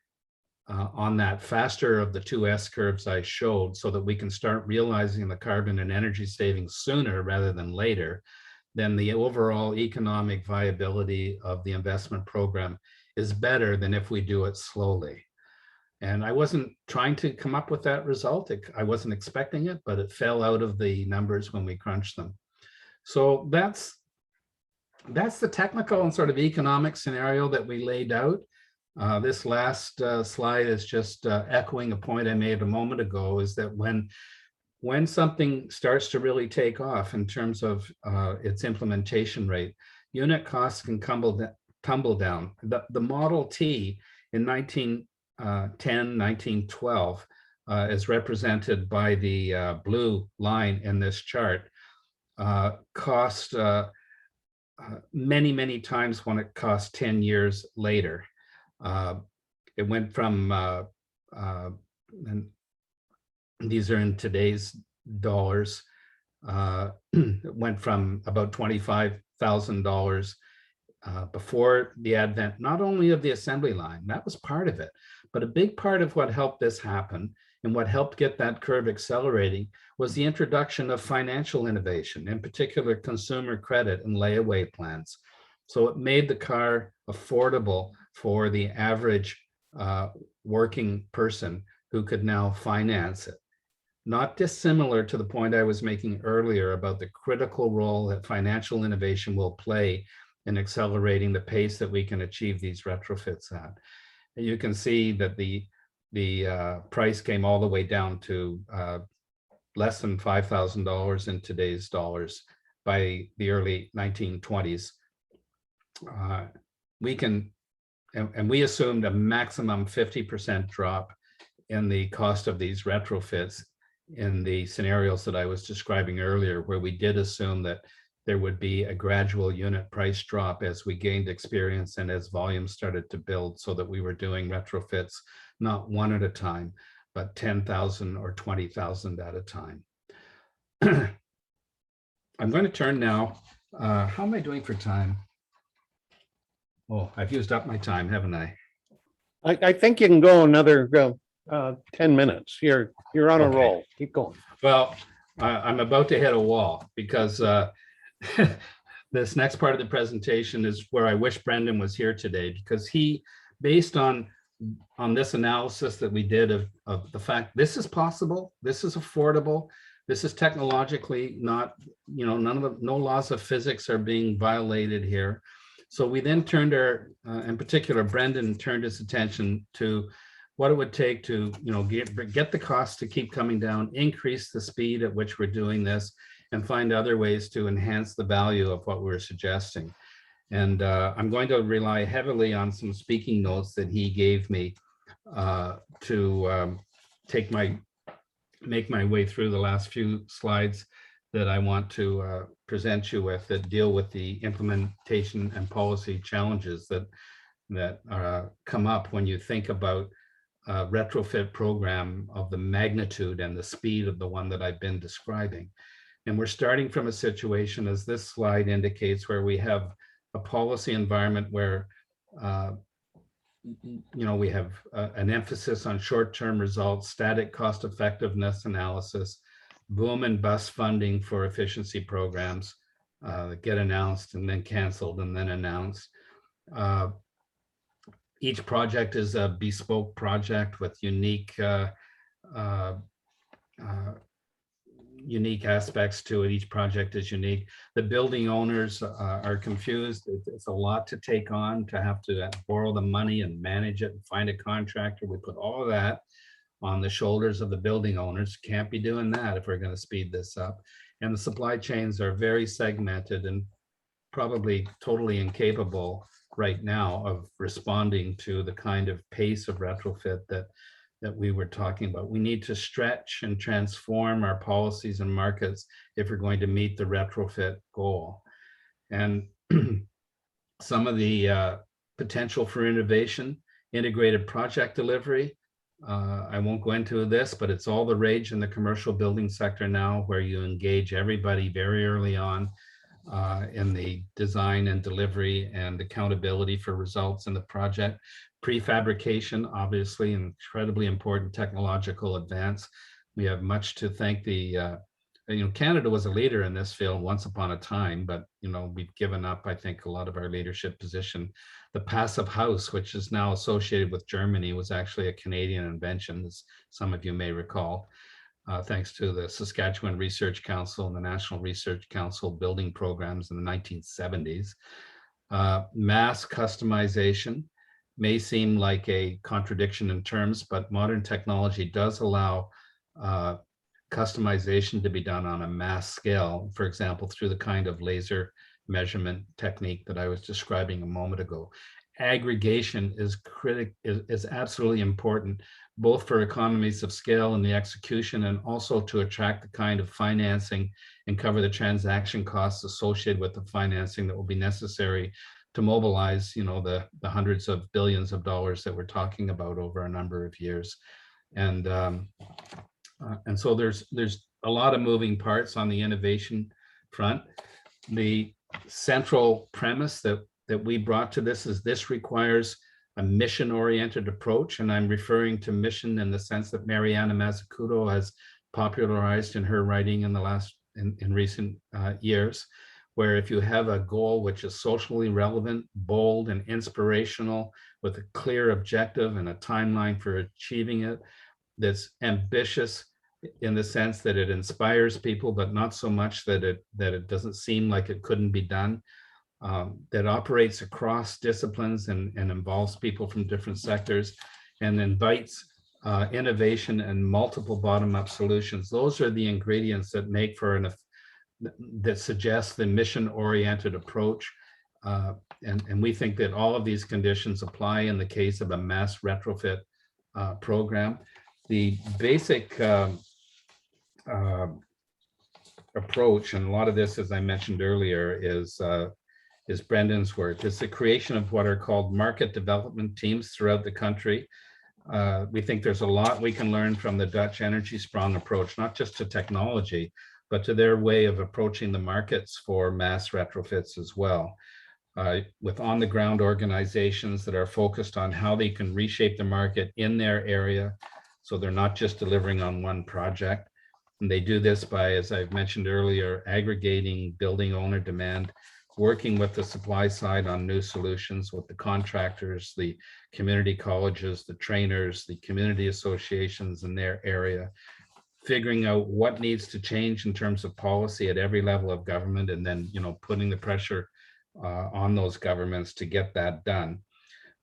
on that faster of the two S curves I showed, so that we can start realizing the carbon and energy savings sooner rather than later, then the overall economic viability of the investment program is better than if we do it slowly. And I wasn't trying to come up with that result. I wasn't expecting it, but it fell out of the numbers when we crunched them. So that's the technical and sort of economic scenario that we laid out. This last slide is just echoing a point I made a moment ago, is that when something starts to really take off in terms of its implementation rate, unit costs can tumble down. The Model T in 1910, 1912 is represented by the blue line in this chart, cost many, many times when it cost 10 years later. It went from, and these are in today's dollars, went from about $25,000 before the advent, not only of the assembly line, that was part of it, but a big part of what helped this happen and what helped get that curve accelerating was the introduction of financial innovation, in particular consumer credit and layaway plans. So it made the car affordable for the average working person who could now finance it. Not dissimilar to the point I was making earlier about the critical role that financial innovation will play in accelerating the pace that we can achieve these retrofits at. And you can see that the price came all the way down to less than $5,000 in today's dollars by the early 1920s. We can, and we assumed a maximum 50% drop in the cost of these retrofits in the scenarios that I was describing earlier, where we did assume that there would be a gradual unit price drop as we gained experience and as volume started to build, so that we were doing retrofits not one at a time, but 10,000 or 20,000 at a time. I'm going to turn now. How am I doing for time? Oh, I've used up my time, haven't I? I think you can go another 10 minutes. You're on a roll. Keep going. Well, I'm about to hit a wall because this next part of the presentation is where I wish Brendan was here today, because he, based on this analysis that we did of the fact this is possible, this is affordable, this is technologically not, no laws of physics are being violated here. So we then turned in particular, Brendan turned his attention to what it would take to, get the costs to keep coming down, increase the speed at which we're doing this, and find other ways to enhance the value of what we're suggesting. And I'm going to rely heavily on some speaking notes that he gave me to make my way through the last few slides that I want to present you with, that deal with the implementation and policy challenges that come up when you think about a retrofit program of the magnitude and the speed of the one that I've been describing. And we're starting from a situation, as this slide indicates, where we have a policy environment where we have an emphasis on short-term results, static cost effectiveness analysis, boom and bust funding for efficiency programs that get announced and then canceled and then announced. Each project is a bespoke project with unique aspects to it. Each project is unique. The building owners are confused. It's a lot to take on, to have to borrow the money and manage it and find a contractor. We put all of that on the shoulders of the building owners. Can't be doing that if we're going to speed this up. And the supply chains are very segmented and probably totally incapable right now of responding to the kind of pace of retrofit that we were talking about. We need to stretch and transform our policies and markets if we're going to meet the retrofit goal. And some of the potential for innovation, integrated project delivery. I won't go into this, but it's all the rage in the commercial building sector now, where you engage everybody very early on in the design and delivery and accountability for results in the project. Prefabrication, obviously, an incredibly important technological advance. We have much to thank Canada was a leader in this field once upon a time, but we've given up, I think, a lot of our leadership position. The passive house, which is now associated with Germany, was actually a Canadian invention, as some of you may recall, thanks to the Saskatchewan Research Council and the National Research Council building programs in the 1970s. Mass customization may seem like a contradiction in terms, but modern technology does allow customization to be done on a mass scale, for example, through the kind of laser measurement technique that I was describing a moment ago. Aggregation is absolutely important, both for economies of scale in the execution and also to attract the kind of financing and cover the transaction costs associated with the financing that will be necessary to mobilize, the hundreds of billions of dollars that we're talking about over a number of years. And so there's a lot of moving parts on the innovation front. The central premise that we brought to this is this requires a mission-oriented approach, and I'm referring to mission in the sense that Mariana Mazzucato has popularized in her writing in recent years, where if you have a goal which is socially relevant, bold, and inspirational, with a clear objective and a timeline for achieving it, that's ambitious in the sense that it inspires people, but not so much that it doesn't seem like it couldn't be done, that operates across disciplines and involves people from different sectors, and invites innovation and multiple bottom-up solutions. Those are the ingredients that make for that suggest the mission-oriented approach. And we think that all of these conditions apply in the case of a mass retrofit program. The basic approach, and a lot of this, as I mentioned earlier, is Brendan's work. It's the creation of what are called market development teams throughout the country. We think there's a lot we can learn from the Dutch Energy Sprong approach, not just to technology, but to their way of approaching the markets for mass retrofits as well. With on-the-ground organizations that are focused on how they can reshape the market in their area, so they're not just delivering on one project. And they do this by, as I've mentioned earlier, aggregating building owner demand, working with the supply side on new solutions with the contractors, the community colleges, the trainers, the community associations in their area, figuring out what needs to change in terms of policy at every level of government, and then, putting the pressure on those governments to get that done.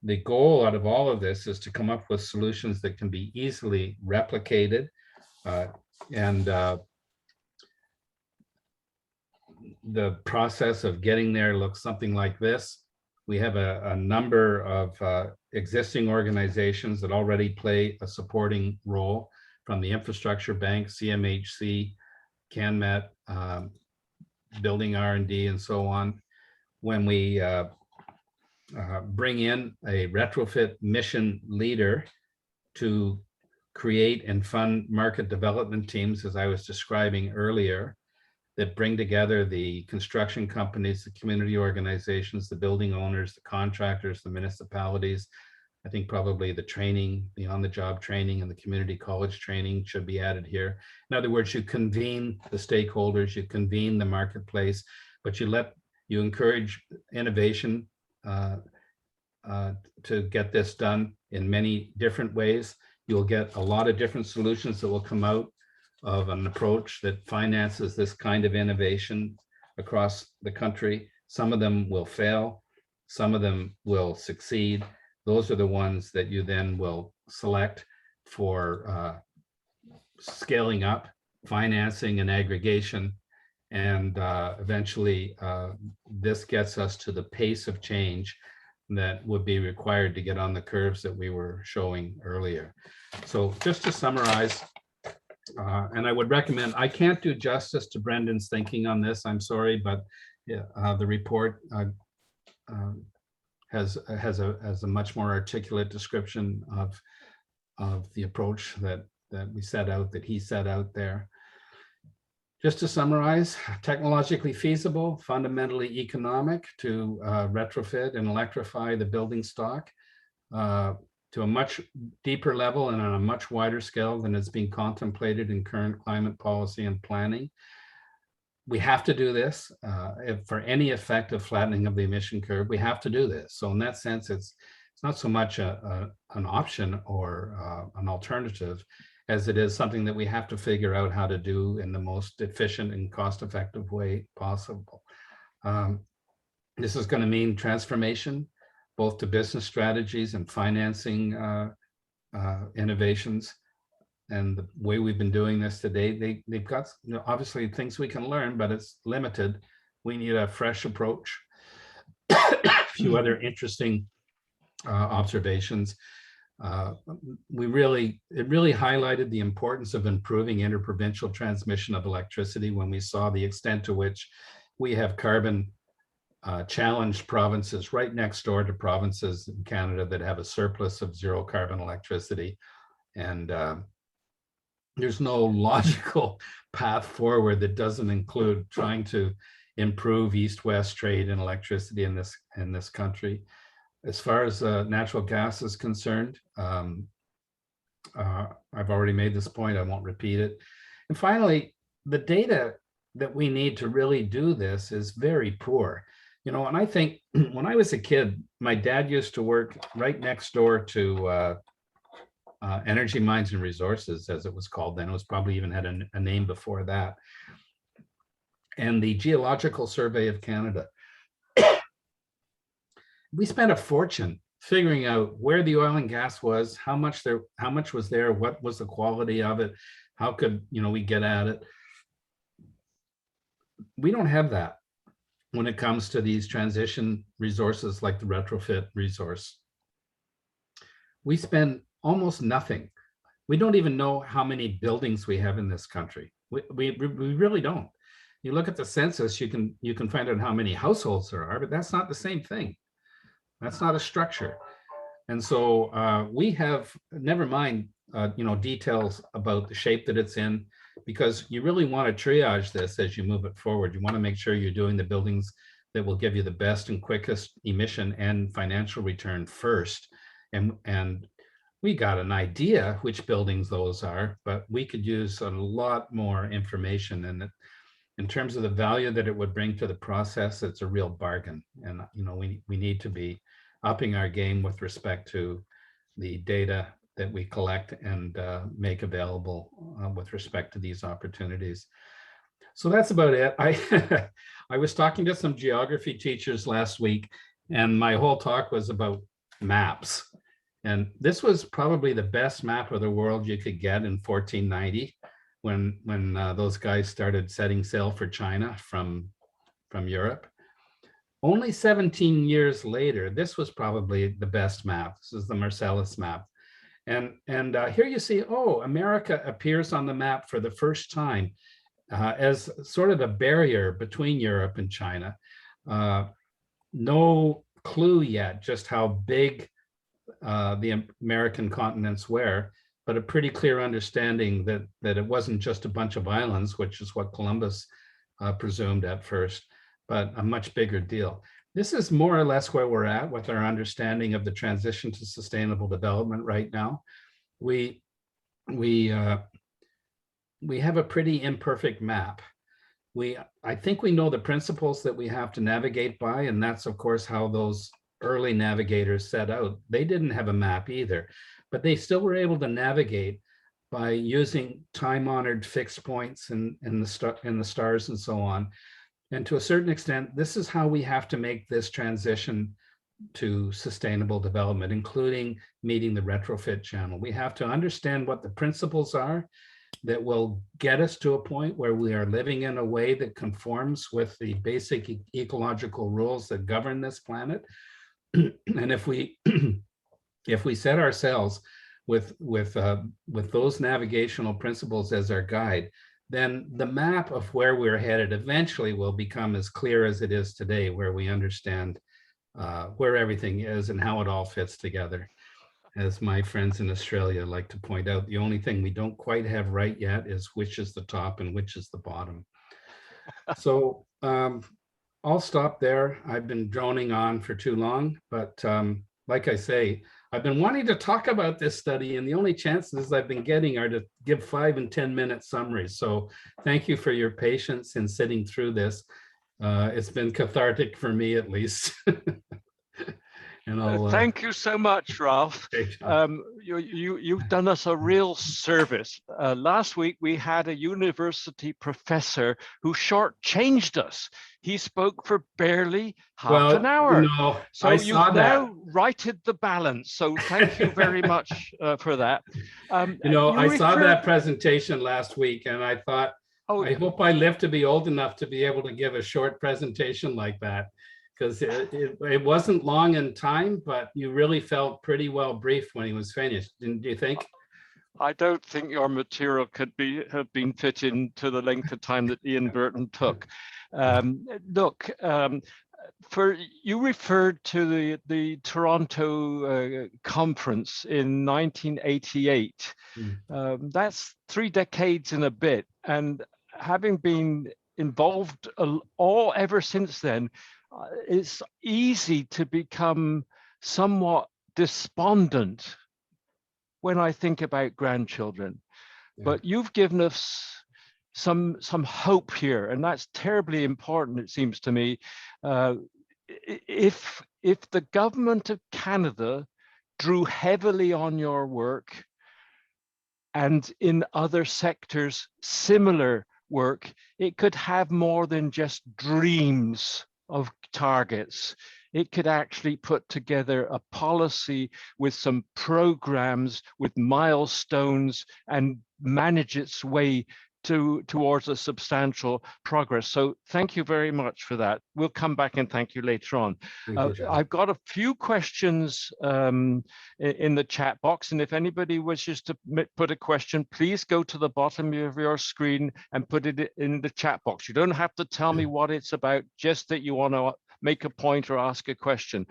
The goal out of all of this is to come up with solutions that can be easily replicated, and the process of getting there looks something like this. We have a number of existing organizations that already play a supporting role, from the Infrastructure Bank, CMHC, CanMet, Building R&D, and so on. When we bring in a retrofit mission leader to create and fund market development teams, as I was describing earlier, that bring together the construction companies, the community organizations, the building owners, the contractors, the municipalities. I think probably the training, the on-the-job training and the community college training should be added here. In other words, you convene the stakeholders, you convene the marketplace, but you encourage innovation to get this done in many different ways. You'll get a lot of different solutions that will come out of an approach that finances this kind of innovation across the country. Some of them will fail, some of them will succeed. Those are the ones that you then will select for scaling up, financing, and aggregation. And eventually, this gets us to the pace of change that would be required to get on the curves that we were showing earlier. So just to summarize, and I would recommend, I can't do justice to Brendan's thinking on this, I'm sorry, but the report has a much more articulate description of the approach that we set out, that he set out there. Just to summarize, technologically feasible, fundamentally economic to retrofit and electrify the building stock to a much deeper level and on a much wider scale than is being contemplated in current climate policy and planning. We have to do this for any effective flattening of the emission curve. We have to do this. So in that sense, it's not so much an option or an alternative as it is something that we have to figure out how to do in the most efficient and cost-effective way possible. This is going to mean transformation, both to business strategies and financing innovations. And the way we've been doing this today, they've got obviously things we can learn, but it's limited. We need a fresh approach. A few other interesting observations. It really highlighted the importance of improving interprovincial transmission of electricity when we saw the extent to which we have carbon challenged provinces right next door to provinces in Canada that have a surplus of zero carbon electricity. And there's no logical path forward that doesn't include trying to improve east-west trade in electricity in this country. As far as natural gas is concerned, I've already made this point, I won't repeat it. And finally, the data that we need to really do this is very poor. You know, and I think when I was a kid, my dad used to work right next door to Energy Mines and Resources, as it was called then. It was probably even had a name before that. And the Geological Survey of Canada. We spent a fortune figuring out where the oil and gas was, how much was there, what was the quality of it, how could we get at it. We don't have that when it comes to these transition resources like the retrofit resource. We spend almost nothing. We don't even know how many buildings we have in this country. We really don't. You look at the census, you can find out how many households there are, but that's not the same thing. That's not a structure. And so we have, never mind, details about the shape that it's in, because you really want to triage this as you move it forward. You want to make sure you're doing the buildings that will give you the best and quickest emission and financial return first. And we got an idea which buildings those are, but we could use a lot more information. And in terms of the value that it would bring to the process, it's a real bargain. And we need to be upping our game with respect to the data that we collect and make available with respect to these opportunities. So that's about it. I was talking to some geography teachers last week, and my whole talk was about maps. And this was probably the best map of the world you could get in 1490, when those guys started setting sail for China from Europe. Only 17 years later, this was probably the best map. This is the Marcellus map. And here you see, oh, America appears on the map for the first time as sort of a barrier between Europe and China. No clue yet just how big the American continents were, but a pretty clear understanding that it wasn't just a bunch of islands, which is what Columbus presumed at first, but a much bigger deal. This is more or less where we're at with our understanding of the transition to sustainable development right now. We have a pretty imperfect map. I think we know the principles that we have to navigate by, and that's of course how those early navigators set out. They didn't have a map either, but they still were able to navigate by using time-honored fixed points in the stars and so on. And to a certain extent, this is how we have to make this transition to sustainable development, including meeting the retrofit channel. We have to understand what the principles are that will get us to a point where we are living in a way that conforms with the basic ecological rules that govern this planet. And if we set ourselves with those navigational principles as our guide, then the map of where we're headed eventually will become as clear as it is today, where we understand where everything is and how it all fits together. As my friends in Australia like to point out, the only thing we don't quite have right yet is which is the top and which is the bottom. So I'll stop there. I've been droning on for too long, but like I say, I've been wanting to talk about this study, and the only chances I've been getting are to give 5 and 10 minute summaries. So thank you for your patience in sitting through this. It's been cathartic for me, at least. And I'll, thank you so much, Ralph. You've done us a real service. Last week, we had a university professor who shortchanged us. He spoke for barely half an hour. So you've now righted the balance. So thank you very much for that. I saw that presentation last week, and I thought, I hope I live to be old enough to be able to give a short presentation like that. Because it wasn't long in time, but you really felt pretty well briefed when he was finished, didn't you think? I don't think your material could have been fit into the length of time that Ian Burton took. Look, you referred to the Toronto conference in 1988. That's 3 decades and a bit, and having been involved all ever since then, it's easy to become somewhat despondent when I think about grandchildren. Yeah. But you've given us some hope here, and that's terribly important, it seems to me. If the government of Canada drew heavily on your work, and in other sectors similar work, it could have more than just dreams of targets. It could actually put together a policy with some programs, with milestones, and manage its way towards a substantial progress. So thank you very much for that. We'll come back and thank you later on. Thank you, John. I've got a few questions in the chat box, and if anybody wishes to put a question, please go to the bottom of your screen and put it in the chat box. You don't have to tell me what it's about, just that you want to make a point or ask a question.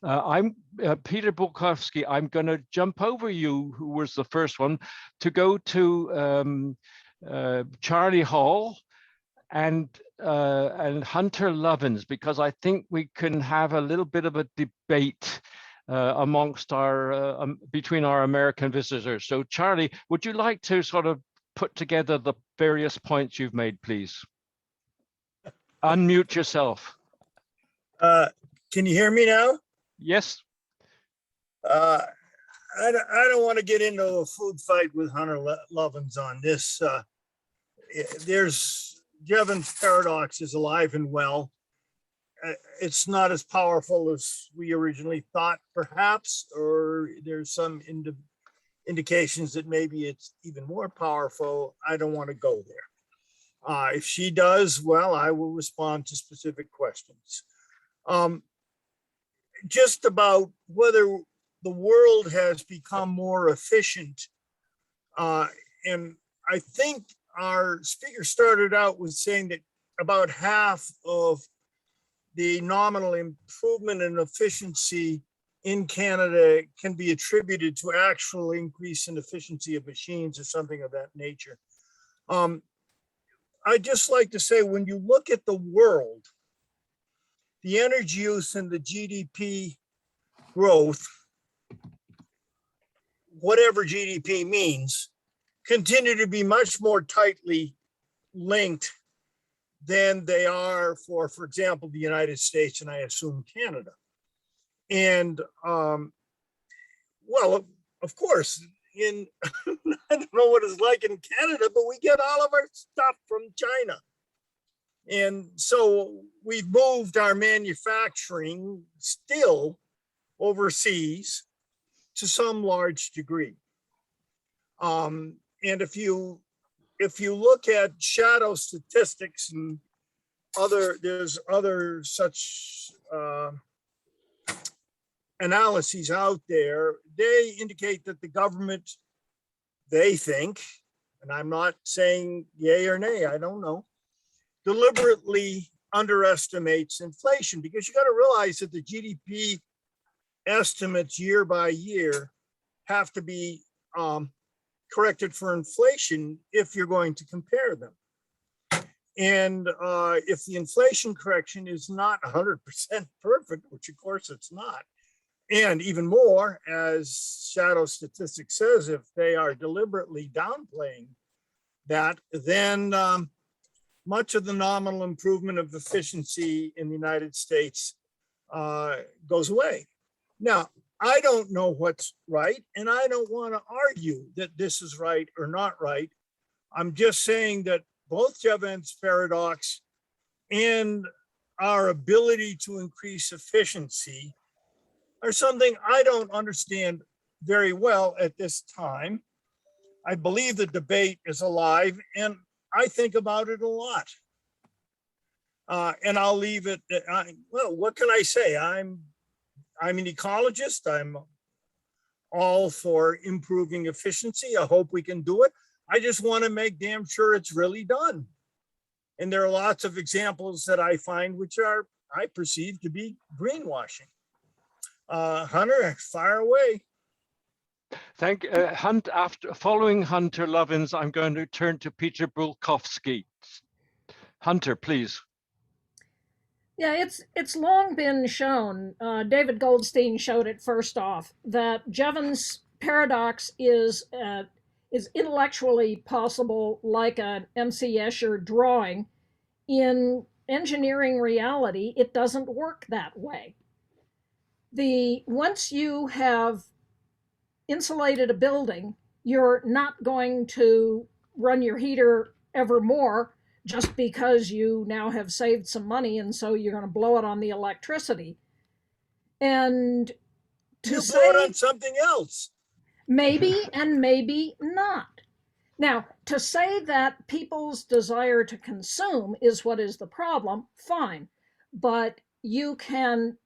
I'm Peter Bukowski. I'm going to jump over you, who was the first one, to go to Charlie Hall and Hunter Lovins, because I think we can have a little bit of a debate amongst our between our American visitors. So Charlie, would you like to sort of put together the various points you've made, please? Unmute yourself. Can you hear me now? Yes. I don't want to get into a food fight with Hunter Lovins on this. There's Jevons paradox is alive and well. It's not as powerful as we originally thought, perhaps, or there's some indications that maybe it's even more powerful. I don't want to go there. If she does, well, I will respond to specific questions. Just about whether the world has become more efficient. And I think our speaker started out with saying that about half of the nominal improvement in efficiency in Canada can be attributed to actual increase in efficiency of machines or something of that nature. I'd just like to say, when you look at the world, the energy use and the GDP growth, whatever GDP means, continue to be much more tightly linked than they are for example, the United States and I assume Canada. And well, of course, I don't know what it's like in Canada, but we get all of our stuff from China. And so we've moved our manufacturing still overseas to some large degree. And if you look at shadow statistics and there's other such analyses out there, they indicate that the government, they think, and I'm not saying yay or nay, I don't know, deliberately underestimates inflation, because you got to realize that the GDP estimates year by year have to be corrected for inflation if you're going to compare them. And if the inflation correction is not 100% perfect, which of course it's not, and even more, as shadow statistics says, if they are deliberately downplaying that, then much of the nominal improvement of efficiency in the United States goes away. Now, I don't know what's right, and I don't want to argue that this is right or not right. I'm just saying that both Jevons paradox and our ability to increase efficiency are something I don't understand very well at this time. I believe the debate is alive, and I think about it a lot. And I'll leave it. Well, what can I say? I'm an ecologist. I'm all for improving efficiency. I hope we can do it. I just want to make damn sure it's really done. And there are lots of examples that I find which are I perceive to be greenwashing. Hunter, fire away. Thank Hunt. Following Hunter Lovins, I'm going to turn to Peter Bulkowski. Hunter, please. Yeah, it's long been shown, David Goldstein showed it first off, that Jevons paradox is intellectually possible like an MC Escher drawing. In engineering reality, it doesn't work that way. Once you have insulated a building, you're not going to run your heater ever more just because you now have saved some money, and so you're going to blow it on the electricity. And to You say blow it on something else. maybe and maybe not. Now, to say that people's desire to consume is what is the problem, fine. But you can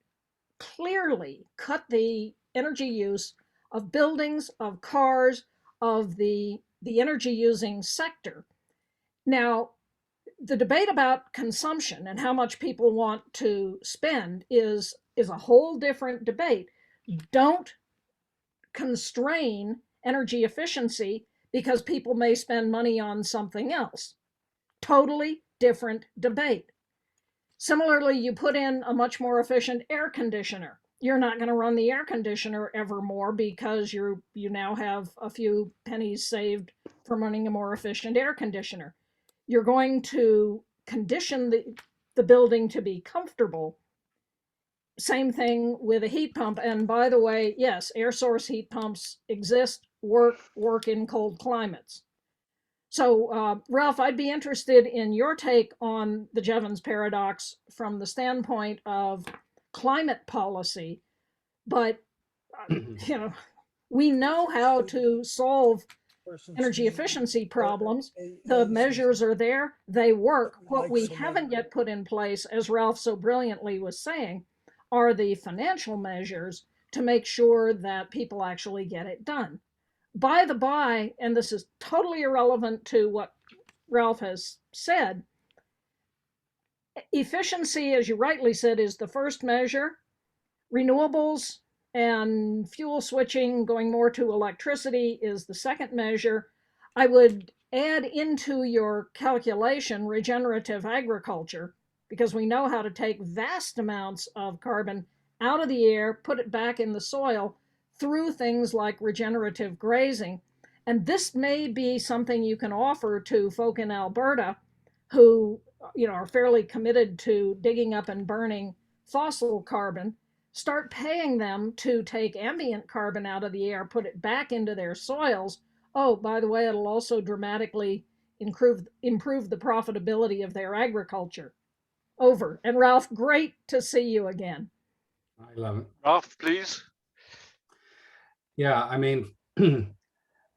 clearly cut the energy use of buildings, of cars, of the energy using sector. Now, the debate about consumption and how much people want to spend is a whole different debate. Don't constrain energy efficiency because people may spend money on something else. Totally different debate. Similarly, you put in a much more efficient air conditioner. You're not going to run the air conditioner ever more because you now have a few pennies saved from running a more efficient air conditioner. You're going to condition the building to be comfortable. Same thing with a heat pump. And by the way, yes, air source heat pumps exist, work in cold climates. So, Ralph, I'd be interested in your take on the Jevons paradox from the standpoint of climate policy. But, we know how to solve energy efficiency problems. The measures are there, they work. What we haven't yet put in place, as Ralph so brilliantly was saying, are the financial measures to make sure that people actually get it done. By the by, and this is totally irrelevant to what Ralph has said, efficiency, as you rightly said, is the first measure. Renewables and fuel switching, going more to electricity, is the second measure. I would add into your calculation regenerative agriculture, because we know how to take vast amounts of carbon out of the air, put it back in the soil through things like regenerative grazing. And this may be something you can offer to folk in Alberta who, are fairly committed to digging up and burning fossil carbon. Start paying them to take ambient carbon out of the air, put it back into their soils. Oh, by the way, it'll also dramatically improve the profitability of their agriculture. Over. And Ralph, great to see you again. I love it. Ralph, please. Yeah, I mean,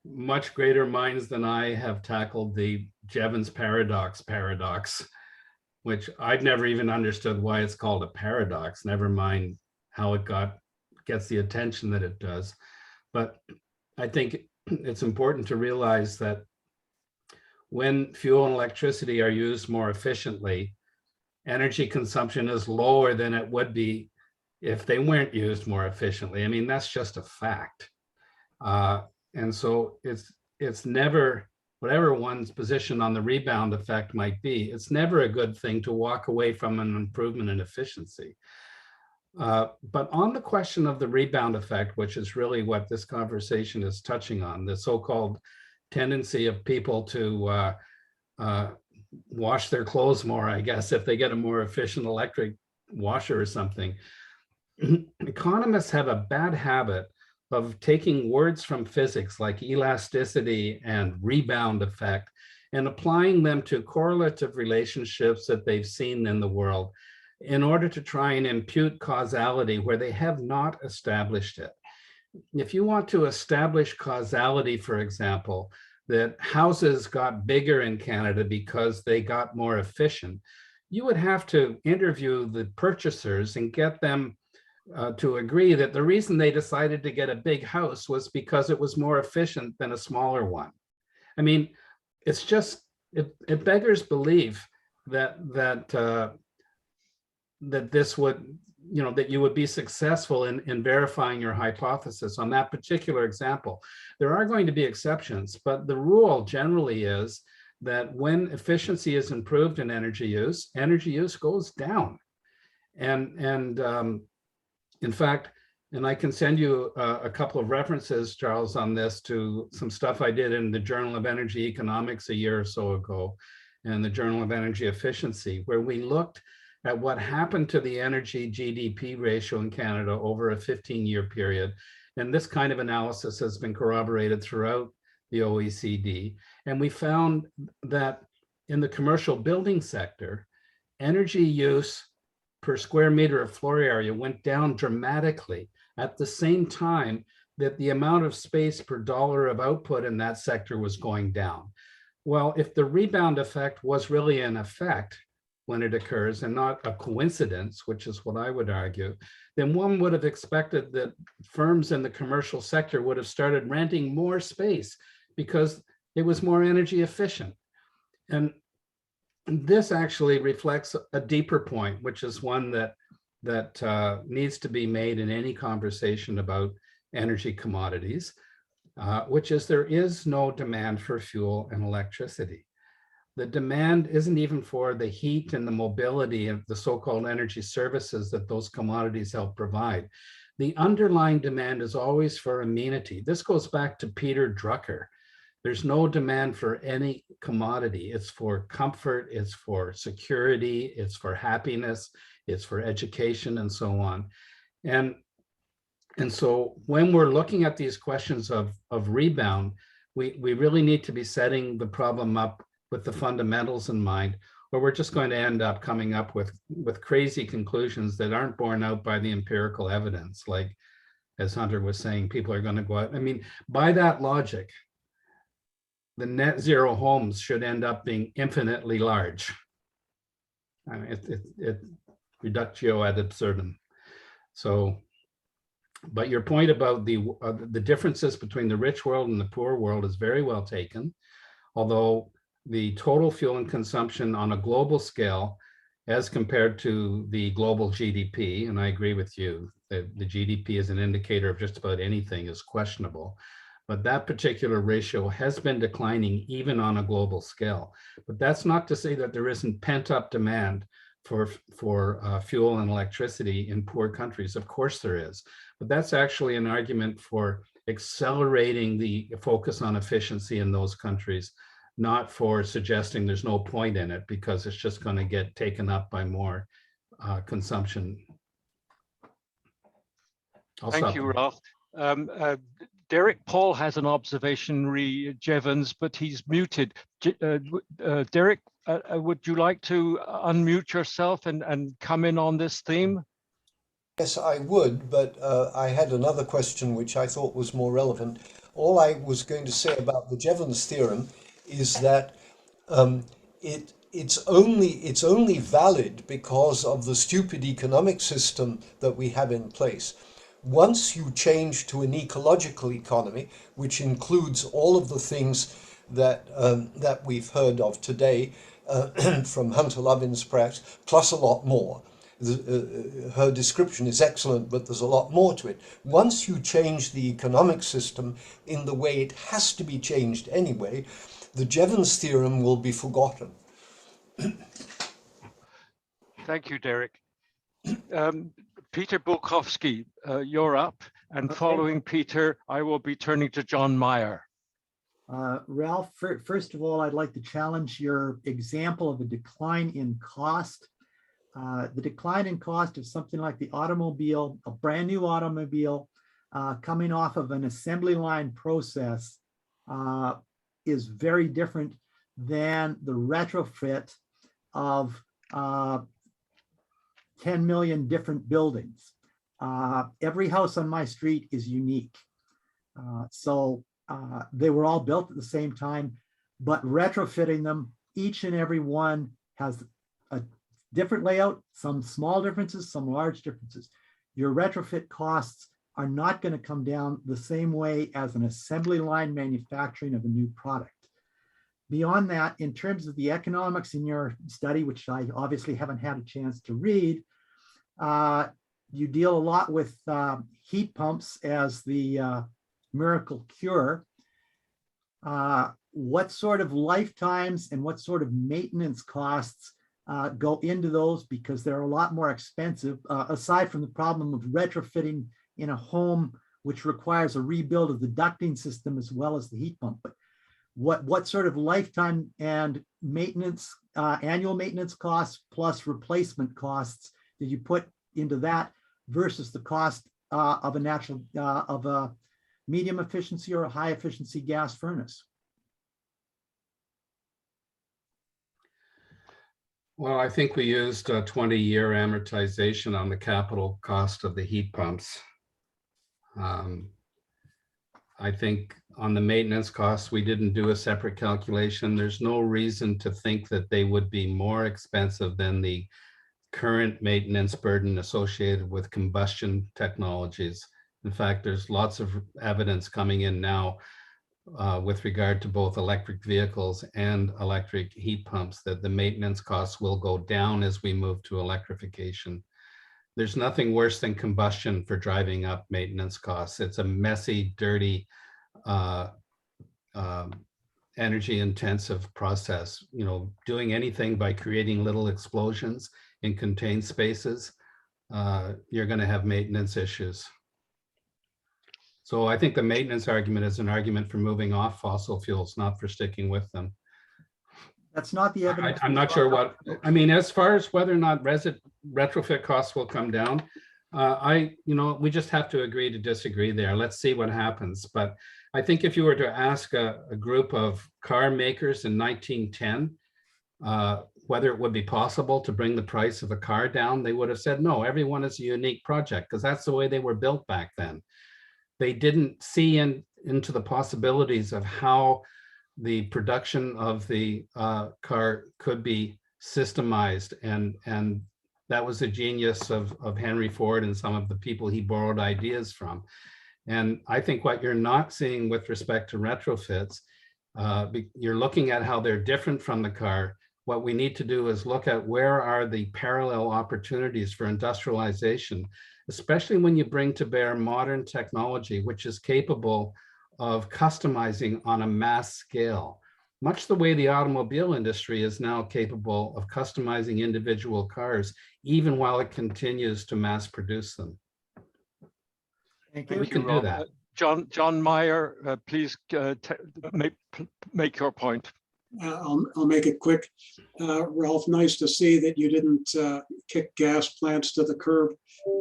much greater minds than I have tackled the Jevons paradox, which I'd never even understood why it's called a paradox, never mind how it gets the attention that it does. But I think it's important to realize that when fuel and electricity are used more efficiently, energy consumption is lower than it would be if they weren't used more efficiently. I mean, that's just a fact. And so it's never, whatever one's position on the rebound effect might be, it's never a good thing to walk away from an improvement in efficiency. But on the question of the rebound effect, which is really what this conversation is touching on, the so-called tendency of people to wash their clothes more, I guess, if they get a more efficient electric washer or something. Economists have a bad habit of taking words from physics like elasticity and rebound effect and applying them to correlative relationships that they've seen in the world in order to try and impute causality where they have not established it. If you want to establish causality, for example, that houses got bigger in Canada because they got more efficient, you would have to interview the purchasers and get them to agree that the reason they decided to get a big house was because it was more efficient than a smaller one. I mean, it's just, it beggars belief that that this would, that you would be successful in verifying your hypothesis on that particular example. There are going to be exceptions, but the rule generally is that when efficiency is improved in energy use goes down. And in fact, and I can send you a couple of references, Charles, on this to some stuff I did in the Journal of Energy Economics a year or so ago, and the Journal of Energy Efficiency, where we looked at what happened to the energy GDP ratio in Canada over a 15-year period. And this kind of analysis has been corroborated throughout the OECD. And we found that in the commercial building sector, energy use per square meter of floor area went down dramatically at the same time that the amount of space per dollar of output in that sector was going down. Well, if the rebound effect was really an effect when it occurs and not a coincidence, which is what I would argue, then one would have expected that firms in the commercial sector would have started renting more space because it was more energy efficient. And this actually reflects a deeper point, which is one that needs to be made in any conversation about energy commodities, which is there is no demand for fuel and electricity. The demand isn't even for the heat and the mobility of the so-called energy services that those commodities help provide. The underlying demand is always for amenity. This goes back to Peter Drucker. There's no demand for any commodity. It's for comfort, it's for security, it's for happiness, it's for education, and so on. And so when we're looking at these questions of rebound, we really need to be setting the problem up with the fundamentals in mind, or we're just going to end up coming up with crazy conclusions that aren't borne out by the empirical evidence. Like, as Hunter was saying, people are going to go out. I mean, by that logic, the net zero homes should end up being infinitely large. I mean, it reductio ad absurdum. So, but your point about the differences between the rich world and the poor world is very well taken, although the total fuel and consumption on a global scale as compared to the global GDP, and I agree with you, that the GDP as an indicator of just about anything is questionable. But that particular ratio has been declining even on a global scale. But that's not to say that there isn't pent-up demand for fuel and electricity in poor countries. Of course there is. But that's actually an argument for accelerating the focus on efficiency in those countries, not for suggesting there's no point in it because it's just going to get taken up by more consumption. Thank you, Ralph. Derek Paul has an observation re Jevons, but he's muted. Derek, would you like to unmute yourself and come in on this theme? Yes, I would, but I had another question which I thought was more relevant. All I was going to say about the Jevons theorem is that it's only valid because of the stupid economic system that we have in place. Once you change to an ecological economy, which includes all of the things that we've heard of today from Hunter Lovin's practice, plus a lot more. Her description is excellent, but there's a lot more to it. Once you change the economic system in the way it has to be changed anyway, the Jevons theorem will be forgotten. Thank you, Derek. Peter Bulkowski, you're up. And following Peter, I will be turning to John Meyer. Ralph, first of all, I'd like to challenge your example of a decline in cost. The decline in cost of something like the automobile, a brand new automobile coming off of an assembly line process is very different than the retrofit of 10 million different buildings. Every house on my street is unique. So they were all built at the same time, but retrofitting them, each and every one has a different layout, some small differences, some large differences. Your retrofit costs are not going to come down the same way as an assembly line manufacturing of a new product. Beyond that, in terms of the economics in your study, which I obviously haven't had a chance to read, You deal a lot with heat pumps as the miracle cure. What sort of lifetimes and what sort of maintenance costs go into those, because they're a lot more expensive, aside from the problem of retrofitting in a home, which requires a rebuild of the ducting system as well as the heat pump. But what sort of lifetime and maintenance, annual maintenance costs plus replacement costs did you put into that versus the cost of a medium efficiency or a high efficiency gas furnace? Well, I think we used a 20-year amortization on the capital cost of the heat pumps. I think on the maintenance costs, we didn't do a separate calculation. There's no reason to think that they would be more expensive than the current maintenance burden associated with combustion technologies. In fact, there's lots of evidence coming in now with regard to both electric vehicles and electric heat pumps that the maintenance costs will go down as we move to electrification. There's nothing worse than combustion for driving up maintenance costs. It's a messy, dirty, energy intensive process. You know, doing anything by creating little explosions in contained spaces, you're going to have maintenance issues. So I think the maintenance argument is an argument for moving off fossil fuels, not for sticking with them. That's not the evidence. I'm not sure what, I mean, as far as whether or not retrofit costs will come down, we just have to agree to disagree there. Let's see what happens. But I think if you were to ask a group of car makers in 1910, whether it would be possible to bring the price of a car down, they would have said, no, everyone is a unique project, because that's the way they were built back then. They didn't see into the possibilities of how the production of the car could be systemized. And that was the genius of Henry Ford and some of the people he borrowed ideas from. And I think what you're not seeing with respect to retrofits, you're looking at how they're different from the car. What we need to do is look at where are the parallel opportunities for industrialization, especially when you bring to bear modern technology, which is capable of customizing on a mass scale, much the way the automobile industry is now capable of customizing individual cars, even while it continues to mass produce them. Thank you. We can do that. John Meyer, please make your point. I'll make it quick. Ralph, nice to see that you didn't kick gas plants to the curb.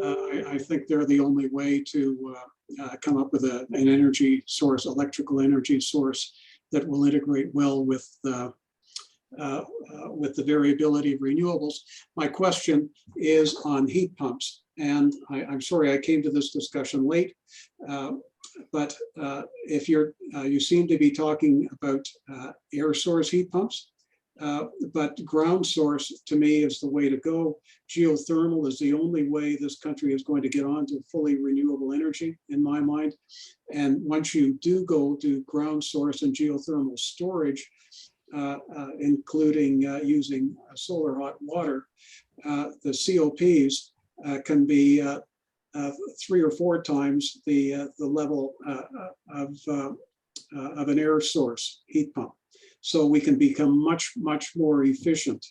I think they're the only way to come up with an energy source, electrical energy source that will integrate well with the variability of renewables. My question is on heat pumps, and I'm sorry I came to this discussion late. But if you seem to be talking about air source heat pumps, but ground source to me is the way to go. Geothermal is the only way this country is going to get on to fully renewable energy, in my mind. And once you do go to ground source and geothermal storage, including using solar hot water, the COPs can be 3 or 4 times the level of an air source heat pump. So we can become much more efficient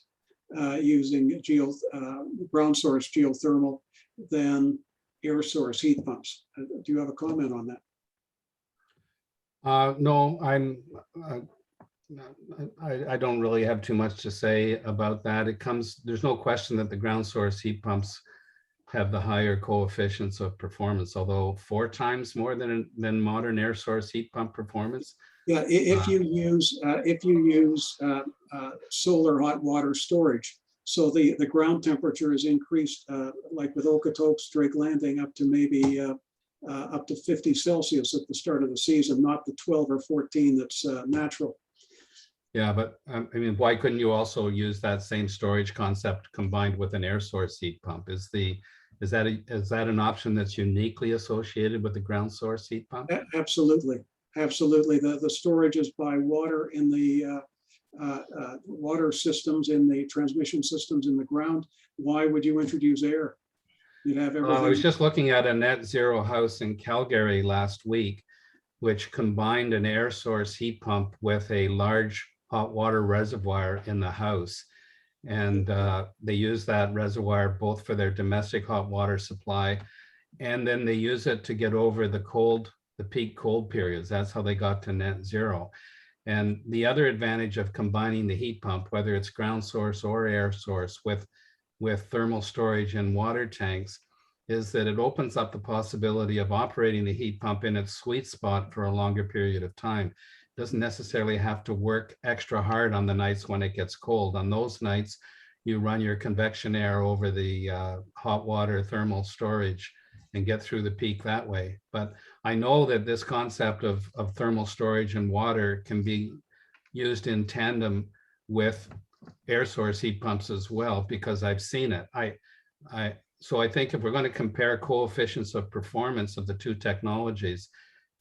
using ground source geothermal than air source heat pumps. Do you have a comment on that? No, I don't really have too much to say about that. There's no question that the ground source heat pumps have the higher coefficients of performance, although 4 times more than modern air source heat pump performance. Yeah, if you use solar hot water storage, so the ground temperature is increased, like with Okotoks, Drake Landing, up to maybe up to 50 Celsius at the start of the season, not the 12 or 14 that's natural. Yeah, but I mean, why couldn't you also use that same storage concept combined with an air source heat pump? Is that an option that's uniquely associated with the ground source heat pump? Absolutely. The storage is by water in the water systems, in the transmission systems in the ground. Why would you introduce air? You have I was everything. just looking at a net zero house in Calgary last week, which combined an air source heat pump with a large hot water reservoir in the house. And they use that reservoir both for their domestic hot water supply, and then they use it to get over the peak cold periods. That's how they got to net zero. And the other advantage of combining the heat pump, whether it's ground source or air source with thermal storage and water tanks, is that it opens up the possibility of operating the heat pump in its sweet spot for a longer period of time. It doesn't necessarily have to work extra hard on the nights when it gets cold. On those nights, you run your convection air over the hot water thermal storage and get through the peak that way. But I know that this concept of thermal storage and water can be used in tandem with air source heat pumps as well, because I've seen it. So I think if we're going to compare coefficients of performance of the two technologies,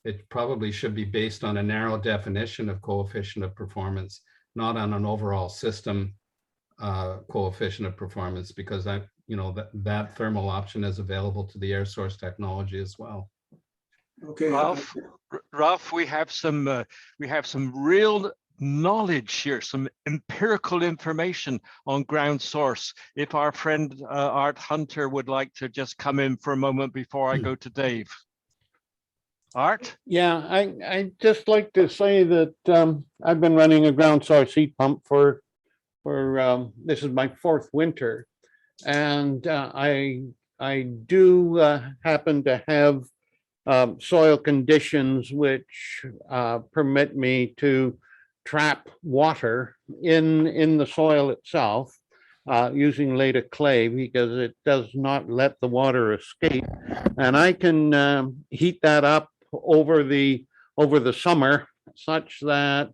it probably should be based on a narrow definition of coefficient of performance, not on an overall system coefficient of performance, because that thermal option is available to the air source technology as well. Okay. Ralph, we have some real knowledge here, some empirical information on ground source. If our friend Art Hunter would like to just come in for a moment before I go to Dave. Art? Yeah, I just like to say that I've been running a ground source heat pump for this is my fourth winter, and I do happen to have soil conditions which permit me to trap water in the soil itself using later clay, because it does not let the water escape, and I can heat that up over the summer such that